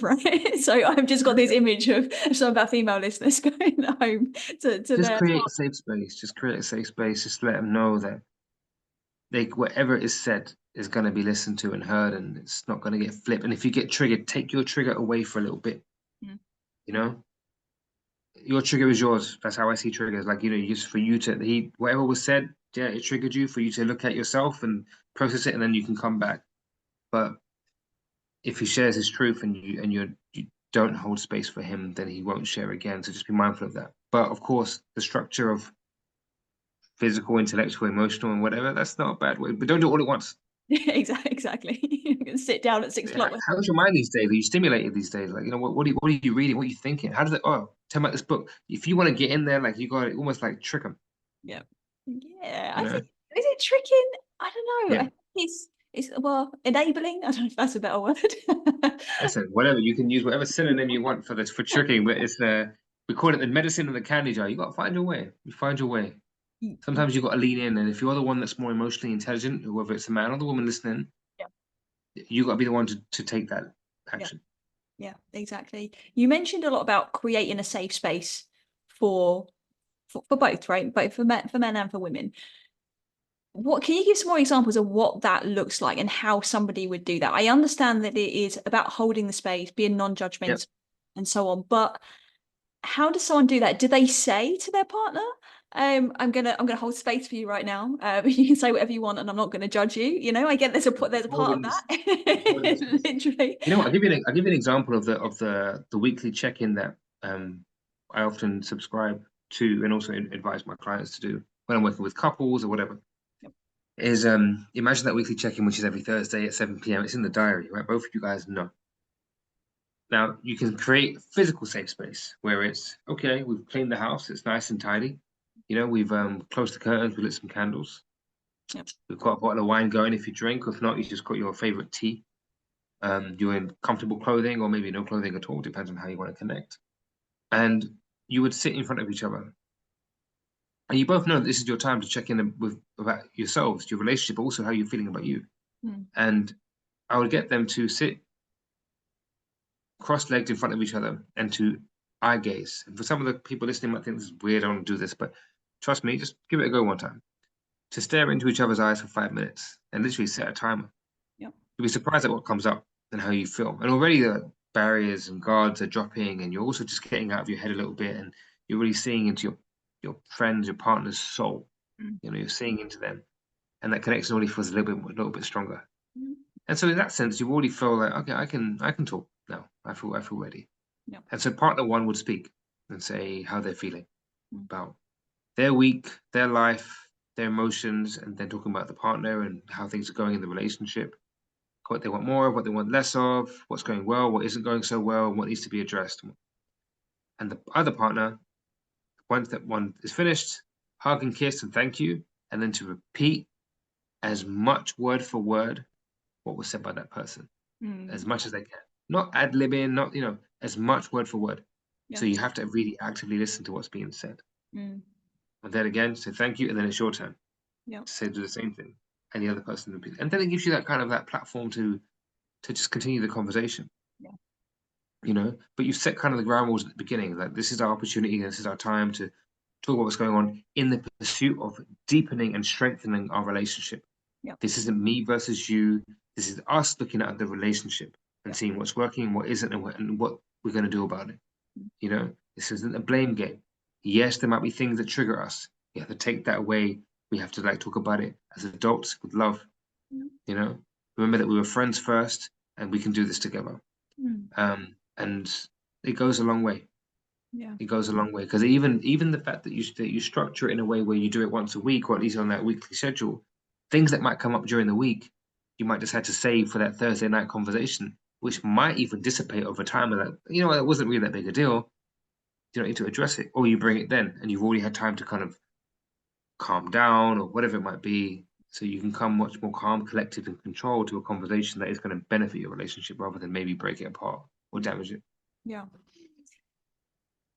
right? So I've just got this image of some of our female listeners going home to Just their create a safe space. Just create a safe space. Just let them know that whatever is said is going to be listened to and heard, and it's not going to get flipped. And if you get triggered, take your trigger away for a little bit. Mm. You know, your trigger is yours. That's how I see triggers. Like, just for you to whatever was said, yeah, it triggered you, for you to look at yourself and process it, and then you can come back. But if he shares his truth and you don't hold space for him, then he won't share again. So just be mindful of that. But of course, the structure of physical, intellectual, emotional, and whatever, that's not a bad way. But don't do it all at once. Exactly. You can sit down at 6 o'clock. How's your mind these days? Are you stimulated these days? Like, what are you reading? What are you thinking? How does it? Oh, tell me about this book. If you want to get in there, like, you got to almost like trick them. Yeah. Yeah. You I know? think, is it tricking? I don't know. I Yeah. think it's well, enabling. I don't know if that's a better word. Listen, whatever you can use, whatever synonym you want for this for tricking, but it's we call it the medicine in the candy jar. You got to find your way. You find your way. Sometimes you got to lean in, and if you're the one that's more emotionally intelligent, whether it's the man or the woman listening, Yeah. you got to be the one to take that Yeah. action. Yeah, exactly. You mentioned a lot about creating a safe space for for both, right? Both for men and for women. What can you give some more examples of what that looks like and how somebody would do that? I understand that it is about holding the space, being Yep. non-judgmental, and so on, but how does someone do that? Do they say to their partner, I'm gonna hold space for you right now. You can say whatever you want, and I'm not gonna judge you. I get there's a part of Holding that, this, holding the space. literally. You know what? I'll give you an example of the weekly check-in that I often subscribe to and also advise my clients to do when I'm working with couples or whatever. Yep. Is imagine that weekly check-in, which is every Thursday at 7 p.m. It's in the diary, right? Both of you guys know. Now you can create a physical safe space where it's okay. We've cleaned the house; it's nice and tidy. We've closed the curtains, we lit some candles. Yep. We've got a bottle of wine going if you drink. If not, you just got your favorite tea. You're in comfortable clothing or maybe no clothing at all, depends on how you want to connect. And you would sit in front of each other. And you both know that this is your time to check in with about yourselves, your relationship, but also how you're feeling about you. Mm. And I would get them to sit cross-legged in front of each other and to eye gaze. And for some of the people listening might think this is weird, I don't do this, but trust me, just give it a go one time. To stare into each other's eyes for 5 minutes and literally set a timer. Yep. You'll be surprised at what comes up and how you feel. And already the barriers and guards are dropping, and you're also just getting out of your head a little bit, and you're really seeing into your friends, your partner's soul. Mm. You're seeing into them, and that connection already feels a little bit stronger. Mm. And so in that sense, you already feel like, okay, I can talk now. I feel ready. Yep. And so partner one would speak and say how they're feeling Mm. about their week, their life, their emotions, and then talking about the partner and how things are going in the relationship, what they want more of, what they want less of, what's going well, what isn't going so well, and what needs to be addressed. And the other partner, once that one is finished, hug and kiss and thank you, and then to repeat as much word for word what was said by that person, Mm. as much as they can. Not ad-libbing, not, as much word for word. Yeah. So you have to really actively listen to what's being said. Mm. And then again, say thank you, and then it's your turn Yeah. to say do the same thing. And the other person repeats. And then it gives you that kind of that platform to just continue the conversation. Yeah. But you set kind of the ground rules at the beginning. Like, this is our opportunity, this is our time to talk about what's going on in the pursuit of deepening and strengthening our relationship. Yeah. This isn't me versus you. This is us looking at the relationship and Yeah. seeing what's working and what isn't, and what we're going to do about it. This isn't a blame game. Yes, there might be things that trigger us. You have to take that away We have to like talk about it as adults with love, Mm. you know. Remember that we were friends first, and we can do this together. Mm. And it goes a long way. Yeah. It goes a long way because even the fact that you structure it in a way where you do it once a week, or at least on that weekly schedule, things that might come up during the week, you might just have to save for that Thursday night conversation, which might even dissipate over time. And that, you know, it wasn't really that big a deal. You don't need to address it, or you bring it then, and you've already had time to kind of calm down or whatever it might be, so you can come much more calm, collected, and controlled to a conversation that is going to benefit your relationship rather than maybe break it apart or damage it. Yeah.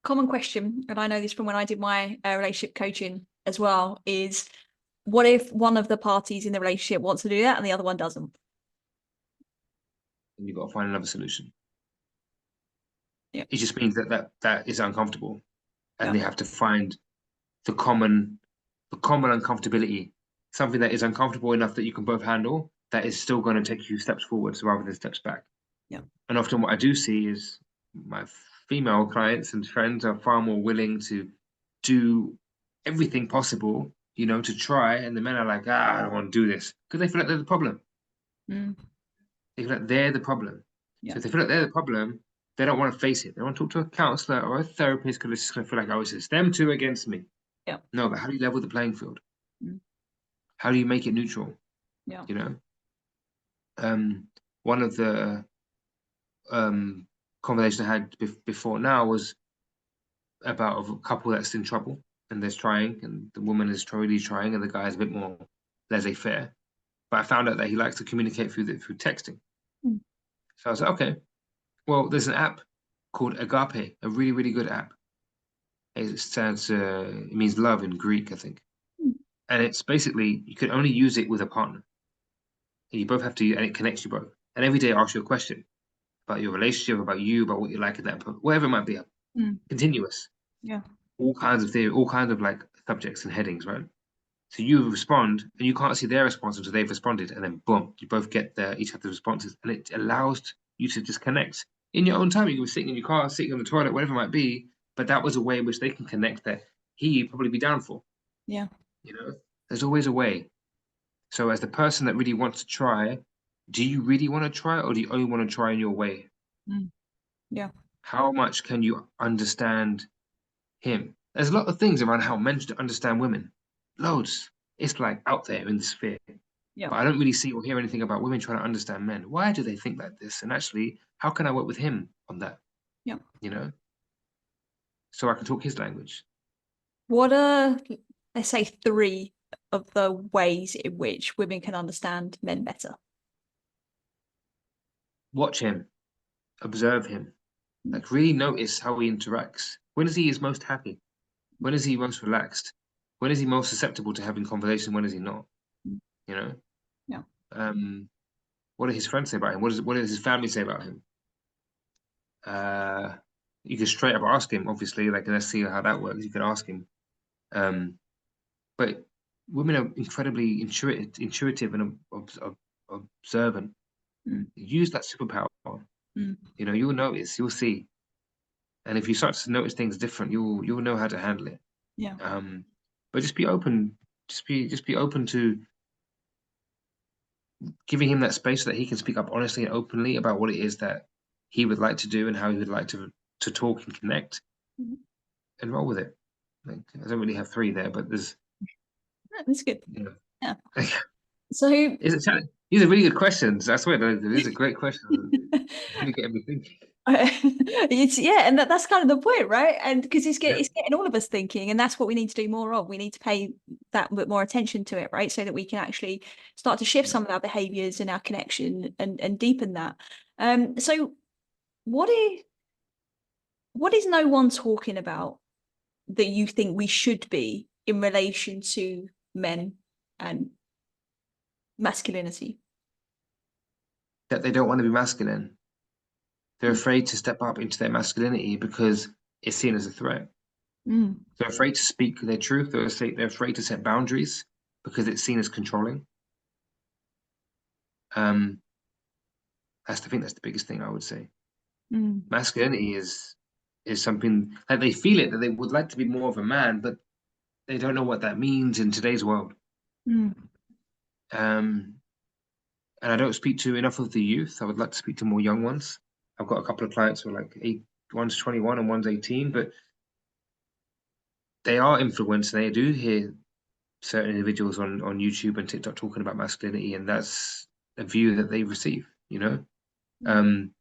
Common question, and I know this from when I did my relationship coaching as well, is what if one of the parties in the relationship wants to do that and the other one doesn't? And you've got to find another solution. Yeah. It just means that is uncomfortable, and Yeah. they have to find the common uncomfortability, something that is uncomfortable enough that you can both handle, that is still going to take you steps forwards rather than steps back. Yeah. And often what I do see is my female clients and friends are far more willing to do everything possible, you know, to try, and the men are like, I don't want to do this because they feel like they're the problem. Mm. They feel like they're the problem. Yeah. So if they feel like they're the problem, they don't want to face it. They want to talk to a counselor or a therapist because it's just going to feel like, oh, it's them two against me. Yeah. No, but how do you level the playing field? Mm. How do you make it neutral? Yeah. You know, one of the conversations I had before now was about a couple that's in trouble and there's trying, and the woman is really trying, and the guy is a bit more laissez-faire. But I found out that he likes to communicate through texting. Mm. So I was like, okay, well, there's an app called Agape, a really, really good app. It stands, it means love in Greek, I think. Mm. And it's basically, you can only use it with a partner. And you both have to, and it connects you both. And every day it asks you a question about your relationship, about you, about what you like in that, whatever it might be, Mm. continuous. Yeah. All kinds of theory, all kinds of like subjects and headings, right? So you respond, and you can't see their response until they've responded, and then boom, you both get each other's responses, and it allows you to just connect in your own time. You can be sitting in your car, sitting on the toilet, whatever it might be, but that was a way in which they can connect that he'd probably be down for. Yeah. You know, there's always a way. So as the person that really wants to try, do you really want to try, or do you only want to try in your way? Mm. Yeah. How much can you understand him? There's a lot of things around how men should understand women. Loads. It's like out there in the sphere. Yeah. But I don't really see or hear anything about women trying to understand men. Why do they think like this? And actually, how can I work with him on that? Yeah. You know? So I can talk his language. What are, let's say, 3 of the ways in which women can understand men better? Watch him, observe him, Mm. like really notice how he interacts. When is he his most happy? When is he most relaxed? When is he most susceptible to having conversation? When is he not? Mm. You know? Yeah. What do his friends say about him? What does his family say about him? You can straight up ask him, obviously, like let's see how that works. You can ask him. But women are incredibly intuitive and observant. Mm. Use that superpower. Mm. You know, you'll notice, you'll see. And if you start to notice things different, you'll know how to handle it. Yeah. But just be open. Just be open to giving him that space so that he can speak up honestly and openly about what it is that he would like to do and how he would like to talk and connect, Mhm. and roll with it. Like, I don't really have 3 there, but there's, That's good. you know, Yeah. So is it challenge? These are really good questions. I swear, these are great questions. It's really getting me thinking. it's and that's kind of the point, right? And because it's Yeah. getting all of us thinking, and that's what we need to do more of. We need to pay that bit more attention to it, right? So that we can actually start to shift Yeah. some of our behaviors and our connection and deepen that. So what is no one talking about that you think we should be in relation to men and masculinity? That they don't want to be masculine. They're afraid to step up into their masculinity because it's seen as a threat. Mm. They're afraid to speak their truth. They're afraid to set boundaries because it's seen as controlling. Um, I think that's the biggest thing I would say. Mm. Masculinity is something that they feel it, that they would like to be more of a man, but they don't know what that means in today's world. Mm. And I don't speak to enough of the youth. I would like to speak to more young ones. I've got a couple of clients who are like one's 21 and one's 18, but they are influenced and they do hear certain individuals on YouTube and TikTok talking about masculinity, and that's a view that they receive, you know? Mm. Um,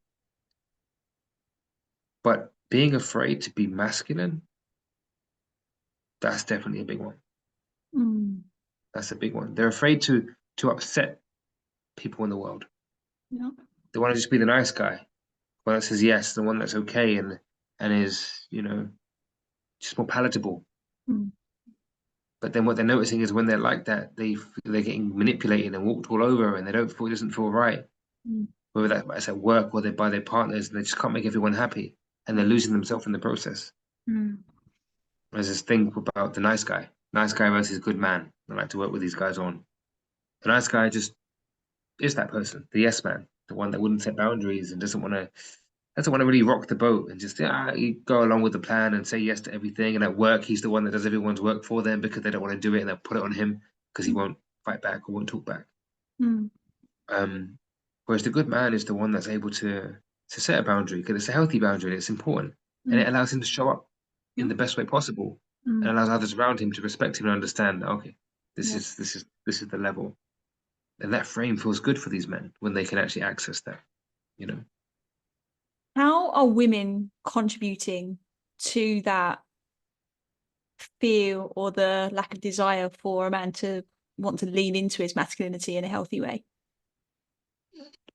but being afraid to be masculine, that's definitely a big one. Mm. That's a big one. They're afraid to upset people in the world. Yeah. They want to just be the nice guy, one that says yes, the one that's okay and is, you know, just more palatable. Mm. But then what they're noticing is when they're like that, they're getting manipulated and walked all over, and they don't feel it doesn't feel right. Mm. Whether that's at work or they're by their partners, and they just can't make everyone happy, and they're losing themselves in the process. Mm. There's this thing about the nice guy versus good man. I like to work with these guys on. The nice guy just is that person, the yes man, the one that wouldn't set boundaries and doesn't want to really rock the boat and just you go along with the plan and say yes to everything. And at work, he's the one that does everyone's work for them because they don't want to do it and they'll put it on him because he won't fight back or won't talk back. Mm. Um, Whereas the good man is the one that's able to set a boundary because it's a healthy boundary and it's important and Mm. it allows him to show up in Yeah. the best way possible and Mm. allows others around him to respect him and understand. Okay, this Yeah. is this is this is the level, and that frame feels good for these men when they can actually access that. You know, How are women contributing to that fear or the lack of desire for a man to want to lean into his masculinity in a healthy way?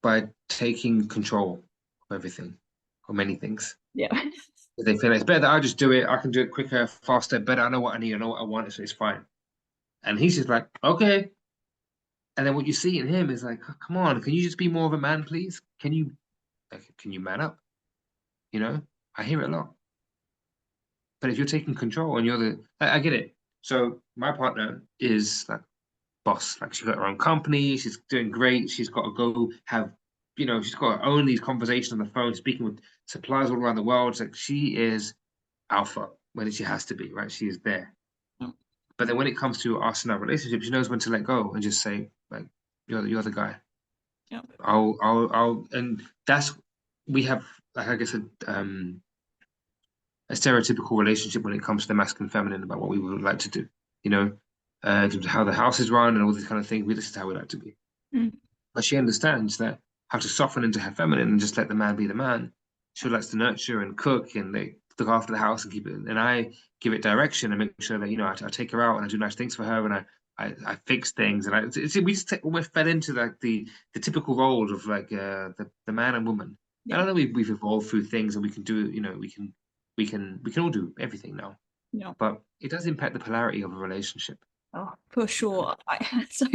by taking control of everything or many things. Yeah. They feel like it's better that I just do it. I can do it quicker, faster, better. I know what I need. I know what I want. So it's fine. And he's just like, okay. And then what you see in him is like, come on, can you just be more of a man, please? Can you man up? You know, I hear it a lot. But if you're taking control and I get it. So my partner is like boss. Like she's got her own company. She's doing great. She's got to go have, she's got to own these conversations on the phone, speaking with suppliers all around the world. It's like she is alpha when she has to be, right? She is there. Yeah. But then when it comes to us and our relationship, she knows when to let go and just say, like, you're the guy. Yeah. And that's we have like I guess a stereotypical relationship when it comes to the masculine feminine about what we would like to do, you know, in terms of how the house is run and all these kind of things. This is how we like to be. Mm. But she understands that how to soften into her feminine and just let the man be the man. She likes to nurture and cook and they look after the house and keep it. And I give it direction and make sure that I take her out and I do nice things for her and I fix things and we just almost fell into like the typical roles of like the man and woman. And Yeah. I know we've evolved through things and we can do we can all do everything now, Yeah. but it does impact the polarity of a relationship. Oh, for sure. So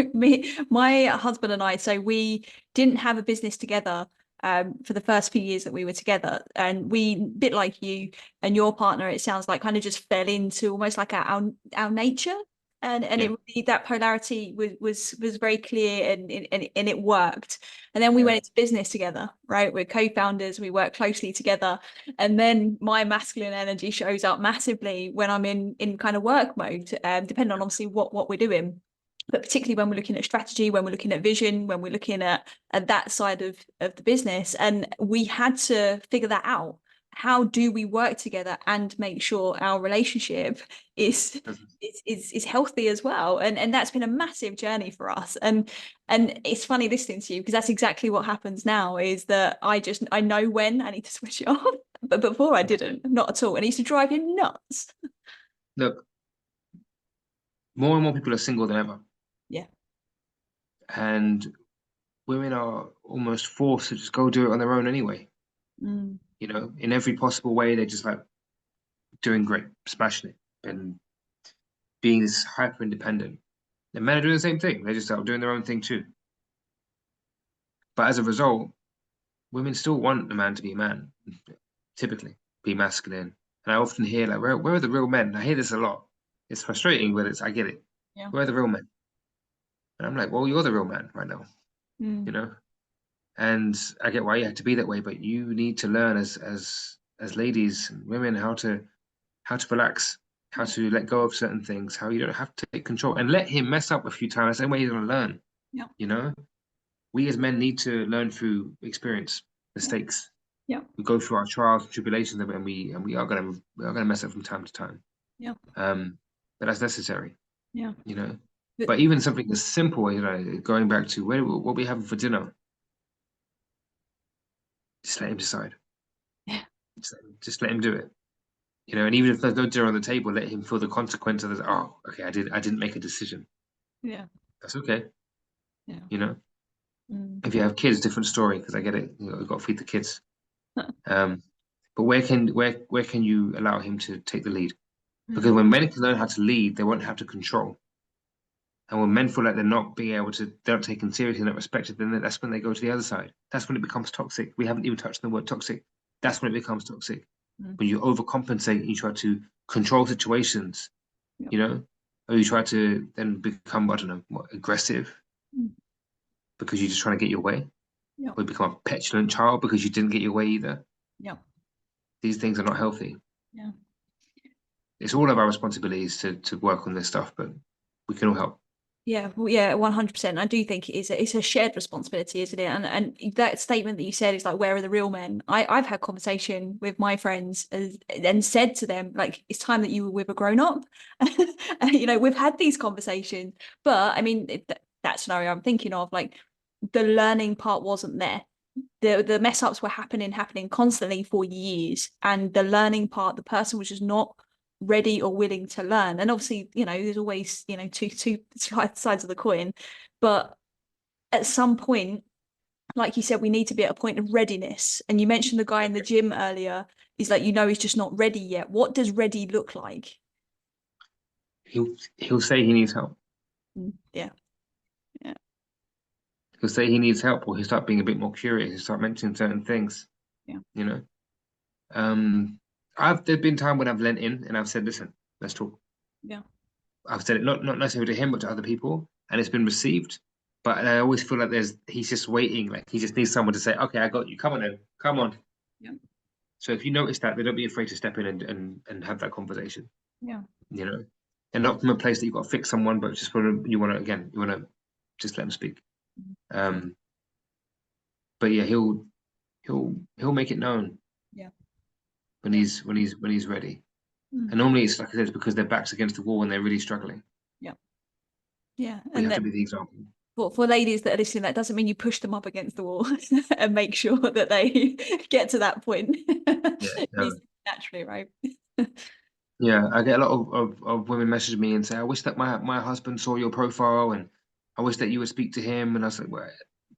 my husband and I, so we didn't have a business together for the first few years that we were together, and we, bit like you and your partner, it sounds like kind of just fell into almost like our nature, and Yeah, it really, that polarity was very clear and it worked. And then we yeah, went into business together, right? We're co-founders, we work closely together, and then my masculine energy shows up massively when I'm in kind of work mode, depending on obviously what we're doing, but particularly when we're looking at strategy, when we're looking at vision, when we're looking at that side of the business. And we had to figure that out. How do we work together and make sure our relationship is doesn't- is healthy as well? And that's been a massive journey for us. And it's funny listening to you because that's exactly what happens now, is that I know when I need to switch it off, but before I didn't, not at all. And it used to drive you nuts. Look, more and more people are single than ever, Yeah. and women are almost forced to just go do it on their own anyway. Mm. In every possible way, they're just like doing great, smashing it, and being this hyper independent. And men are doing the same thing. They're just out doing their own thing too. But as a result, women still want a man to be a man, typically be masculine. And I often hear like, where are the real men? I hear this a lot. It's frustrating, but I get it. Yeah. Where are the real men? And I'm like, well, you're the real man right now, you Mm. know. And I get why you have to be that way, but you need to learn as ladies and women how to relax, how to let go of certain things, how you don't have to take control, and let him mess up a few times. The same way he's going to learn. Yeah. You know, we as men need to learn through experience, mistakes. Yeah. We go through our trials and tribulations, and we are gonna mess up from time to time. Yeah. But that's necessary. Yeah. You know. But But even something as simple, you know, going back to what we having for dinner, just let him decide. yeah. Just let him do it. You know, and even if there's no dinner on the table, let him feel the consequence of this. Oh, okay, I didn't make a decision. Yeah. That's okay. Yeah. You know, Mm. if you have kids, different story because I get it. You know, you've got to feed the kids. But where can you allow him to take the lead? Because when men can learn how to lead, they won't have to control. And when men feel like they're not being able to, they're not taken seriously, not respected, then that's when they go to the other side. That's when it becomes toxic. We haven't even touched the word toxic. That's when it becomes toxic. When you overcompensate, you try to control situations, you know, or you try to then become, I don't know, more aggressive because you're just trying to get your way, Yeah. or you become a petulant child because you didn't get your way either. Yeah. These things are not healthy. Yeah. It's all of our responsibilities to work on this stuff, but we can all help. Yeah, well, yeah, 100%. I do think it's a shared responsibility, isn't it? And that statement that you said is like, where are the real men? I've had conversation with my friends and said to them, like, it's time that you were with a grown up. You know, we've had these conversations, but I mean, that scenario I'm thinking of, like, the learning part wasn't there. The mess ups were happening constantly for years, and the learning part, the person was just not ready or willing to learn. And obviously, you know, there's always, you know, two sides of the coin, but at some point, like you said, we need to be at a point of readiness. And you mentioned the guy in the gym earlier. He's like, you know, he's just not ready yet. What does ready look like? He'll say he needs help. Yeah. Yeah. He'll say he needs help, or he'll start being a bit more curious. He'll start mentioning certain things. Yeah. You know, there's been time when I've lent in and I've said, listen, let's talk. Yeah. I've said it not necessarily to him, but to other people, and it's been received. But I always feel like he's just waiting, like he just needs someone to say, okay, I got you. Come on then, come on. Yeah. So if you notice that, then don't be afraid to step in and have that conversation. Yeah. You know, and not from a place that you've got to fix someone, but just you want to just let them speak. But yeah, he'll make it known. Yeah. When he's ready. And normally it's like I said, it's because their back's against the wall and they're really struggling. Yeah. Yeah. We And have to then be the example. for ladies that are listening, that doesn't mean you push them up against the wall and make sure that they get to that point. Yeah, no. Naturally, right? Yeah, I get a lot of women message me and say, I wish that my husband saw your profile and I wish that you would speak to him. And I was like, well,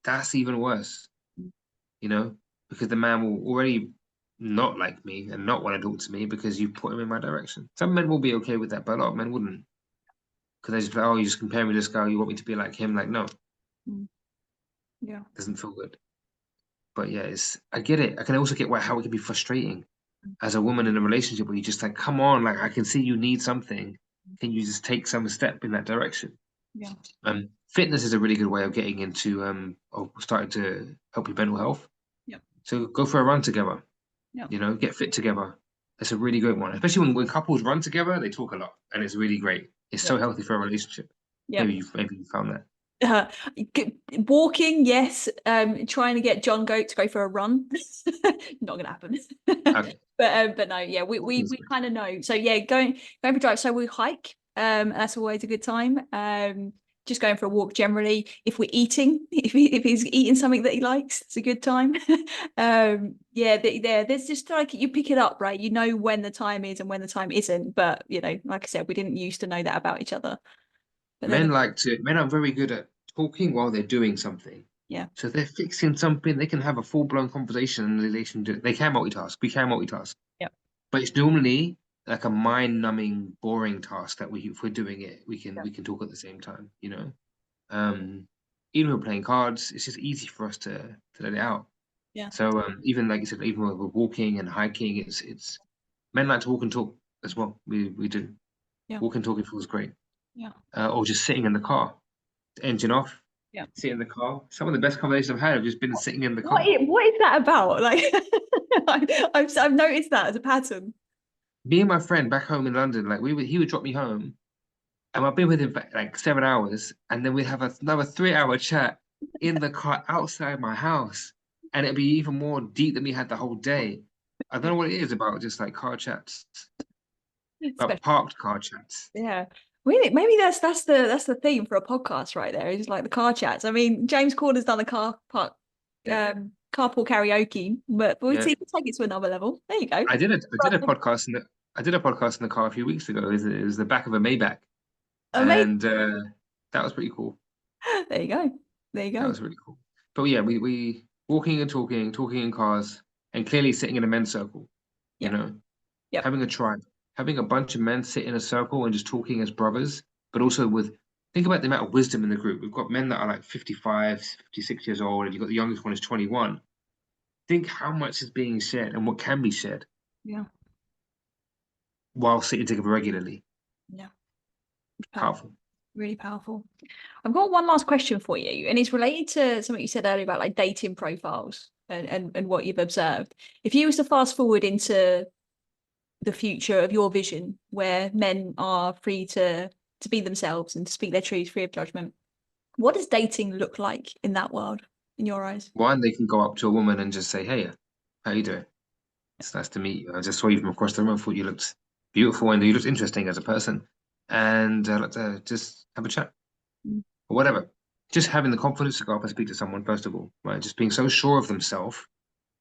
that's even worse, you know, because the man will already not like me and not want to talk to me because you put him in my direction. Some men will be okay with that, but a lot of men wouldn't. Because they just be like, oh, you just compare me to this guy, you want me to be like him. Like, no, Yeah. doesn't feel good. But yeah, I get it. I can also get how it can be frustrating as a woman in a relationship where you just like, come on, like I can see you need something. Can you just take some step in that direction? Yeah. Fitness is a really good way of getting into or starting to help your mental health. Yeah. So go for a run together. Yeah. You know, get fit together. That's a really great one, especially when couples run together. They talk a lot, and it's really great. It's so healthy for a relationship. Yeah. Maybe you found that. Walking, yes. Trying to get John Goat to go for a run, not gonna happen. Okay. But no, yeah, we kind of know. So yeah, going for a drive. So we hike. That's always a good time. Just going for a walk generally. If we're eating, if he's eating something that he likes, it's a good time. Yeah, there's just like you pick it up, right? You know when the time is and when the time isn't. But you know, like I said, we didn't used to know that about each other. But then, Men are very good at talking while they're doing something. yeah, So if they're fixing something, they can have a full-blown conversation in relation to they can multitask. We can multitask. yeah, But it's normally like a mind-numbing, boring task that if we're doing it, yeah, we can talk at the same time, you know. Even when we're playing cards, it's just easy for us to let it out. yeah, So even like you said, even when we're walking and hiking, it's men like to walk and talk as well. We do. yeah, Walking and talking feels great. yeah, Or just sitting in the car, engine off, yeah. sit in the car. Some of the best conversations I've had have just been sitting in the What car. what is that about? Like, I've noticed that as a pattern. Me and my friend back home in London, like he would drop me home, and I've been with him for like 7 hours, and then we'd have another 3 hour chat in the car outside my house, and it'd be even more deep than we had the whole day. I don't know what it is about just like car chats, but Especially, parked car chats. yeah. Really, maybe that's the theme for a podcast right there. Is like the car chats. I mean, James Corder's done a car park Yeah, carpool karaoke, but we'll yeah. see, we'll take it to another level. There you go. I did a podcast in the car a few weeks ago. It was the back of a Maybach, Amazing. and that was pretty cool. There you go. There you That go. was really cool. But yeah, we walking and talking, talking in cars, and clearly sitting in a men's circle. You Yep. know, Yep. having a tribe, having a bunch of men sit in a circle and just talking as brothers, but also with think about the amount of wisdom in the group. We've got men that are like 55, 56 years old, and you've got the youngest one is 21. Think how much is being shared and what can be shared Yeah. while sitting together regularly. Yeah. Powerful. Powerful. Really powerful. I've got one last question for you, and it's related to something you said earlier about like dating profiles and what you've observed. If you was to fast forward into the future of your vision, where men are free to be themselves and to speak their truths free of judgment, what does dating look like in that world, in your eyes? One, they can go up to a woman and just say, "Hey, how you doing? It's nice to meet you. I just saw you from across the room. I thought you looked beautiful and you looked interesting as a person, and I'd like to just have a chat Mm, or whatever." Just having the confidence to go up and speak to someone, first of all, right? Just being so sure of themselves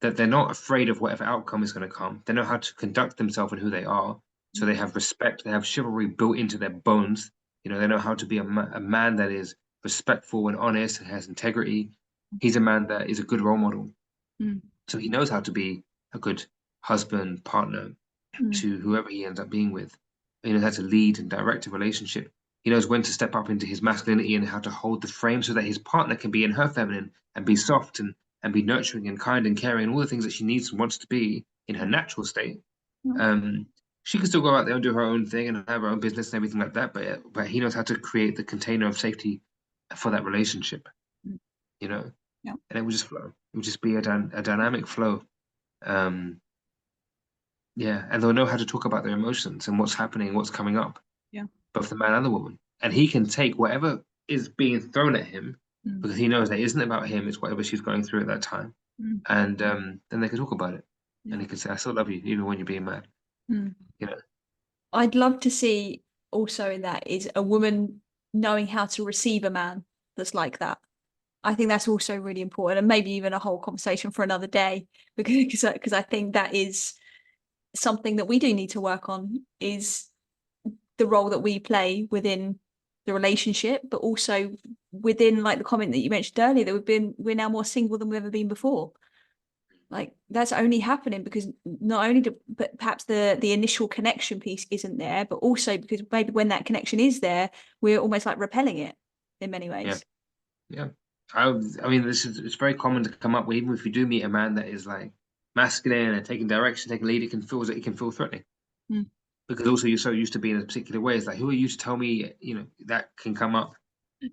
that they're not afraid of whatever outcome is going to come. They know how to conduct themselves and who they are. So mm, they have respect, they have chivalry built into their bones. They know how to be a man that is respectful and honest and has integrity. He's a man that is a good role model. mm, So he knows how to be a good husband, partner mm, to whoever he ends up being with. He knows how to lead and direct a relationship. He knows when to step up into his masculinity and how to hold the frame so that his partner can be in her feminine and be soft and be nurturing and kind and caring and all the things that she needs and wants to be in her natural state. mm, Um, she can still go out there and do her own thing and have her own business and everything like that, but he knows how to create the container of safety for that relationship, mm. you know, Yeah. and it will just flow. It will just be a dynamic flow. Um, yeah, and they'll know how to talk about their emotions and what's happening, what's coming up, Yeah. both the man and the woman. And he can take whatever is being thrown at him Mm, because he knows that it isn't about him, it's whatever she's going through at that time. mm, And then they can talk about it. And yeah. he can say, I still love you, even when you're being mad. Mm. You know, I'd love to see also in that is a woman knowing how to receive a man that's like that. I think that's also really important, and maybe even a whole conversation for another day, because I think that is something that we do need to work on, is the role that we play within the relationship, but also within like the comment that you mentioned earlier that we're now more single than we've ever been before. Like that's only happening because not only but perhaps the initial connection piece isn't there, but also because maybe when that connection is there, we're almost like repelling it in many yeah, ways. yeah. I mean, it's very common to come up with, even if you do meet a man that is like masculine and taking direction, taking lead, it can feel threatening. Mm. Because also you're so used to being in a particular way. It's like, who are you to tell me, that can come up.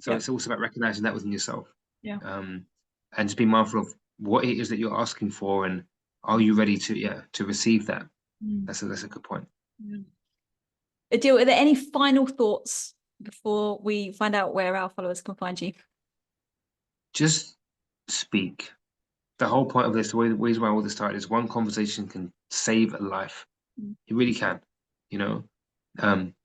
So Yeah. it's also about recognizing that within yourself. Yeah. Um, and just be mindful of what it is that you're asking for and are you ready to receive that? Mm. That's a good point. Yeah. Adil, are there any final thoughts before we find out where our followers can find you? Just speak. The whole point of this, the reason why all this started is one conversation can save a life. Mm. It really can, you know.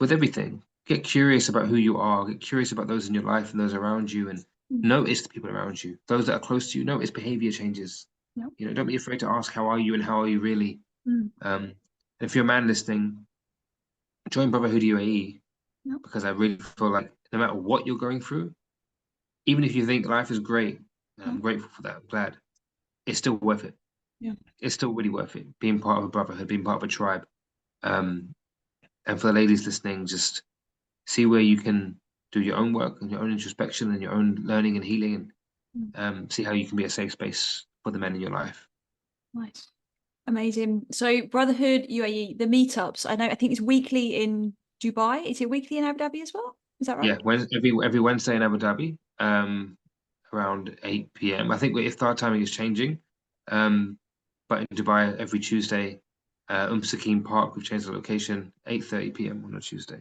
With everything. Get curious about who you are, get curious about those in your life and those around you, and Mm. notice the people around you. Those that are close to you, notice behavior changes. Yeah. Don't be afraid to ask how are you and how are you really. Mm. If you're a man listening, join Brotherhood UAE Yeah. because I really feel like no matter what you're going through, even if you think life is great, and Yeah. I'm grateful for that, I'm glad, it's still worth it. Yeah. It's still really worth it. Being part of a brotherhood, being part of a tribe. Um, and for the ladies listening, just see where you can do your own work and your own introspection and your own learning and healing, and Mm. see how you can be a safe space for the men in your life. Nice. Amazing. So Brotherhood UAE, the meetups, I think it's weekly in Dubai. Is it weekly in Abu Dhabi as well? Is that right? Yeah, every Wednesday in Abu Dhabi, around 8 p.m. I think iftar timing is changing, but in Dubai every Tuesday Sakim Park. We've changed the location, 8:30 p.m. on a Tuesday.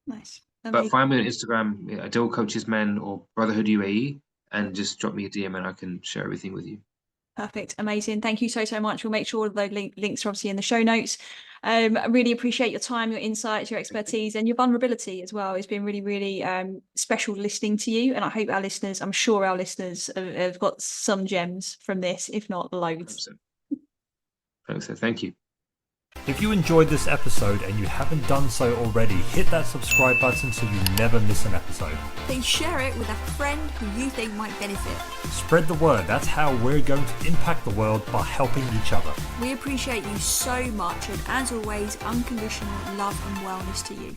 Nice. But Amazing. find me on Instagram, Adil Coaches Men or Brotherhood UAE, and just drop me a DM and I can share everything with you. Perfect. Amazing. Thank you so much. We'll make sure all of those links are obviously in the show notes. I really appreciate your time, your insights, your expertise, and your vulnerability as well. It's been really, really special listening to you. And I hope I'm sure our listeners have got some gems from this, if not loads. 100%. Thank you. If you enjoyed this episode and you haven't done so already, hit that subscribe button so you never miss an episode. Then share it with a friend who you think might benefit. Spread the word. That's how we're going to impact the world, by helping each other. We appreciate you so much, and as always, unconditional love and wellness to you.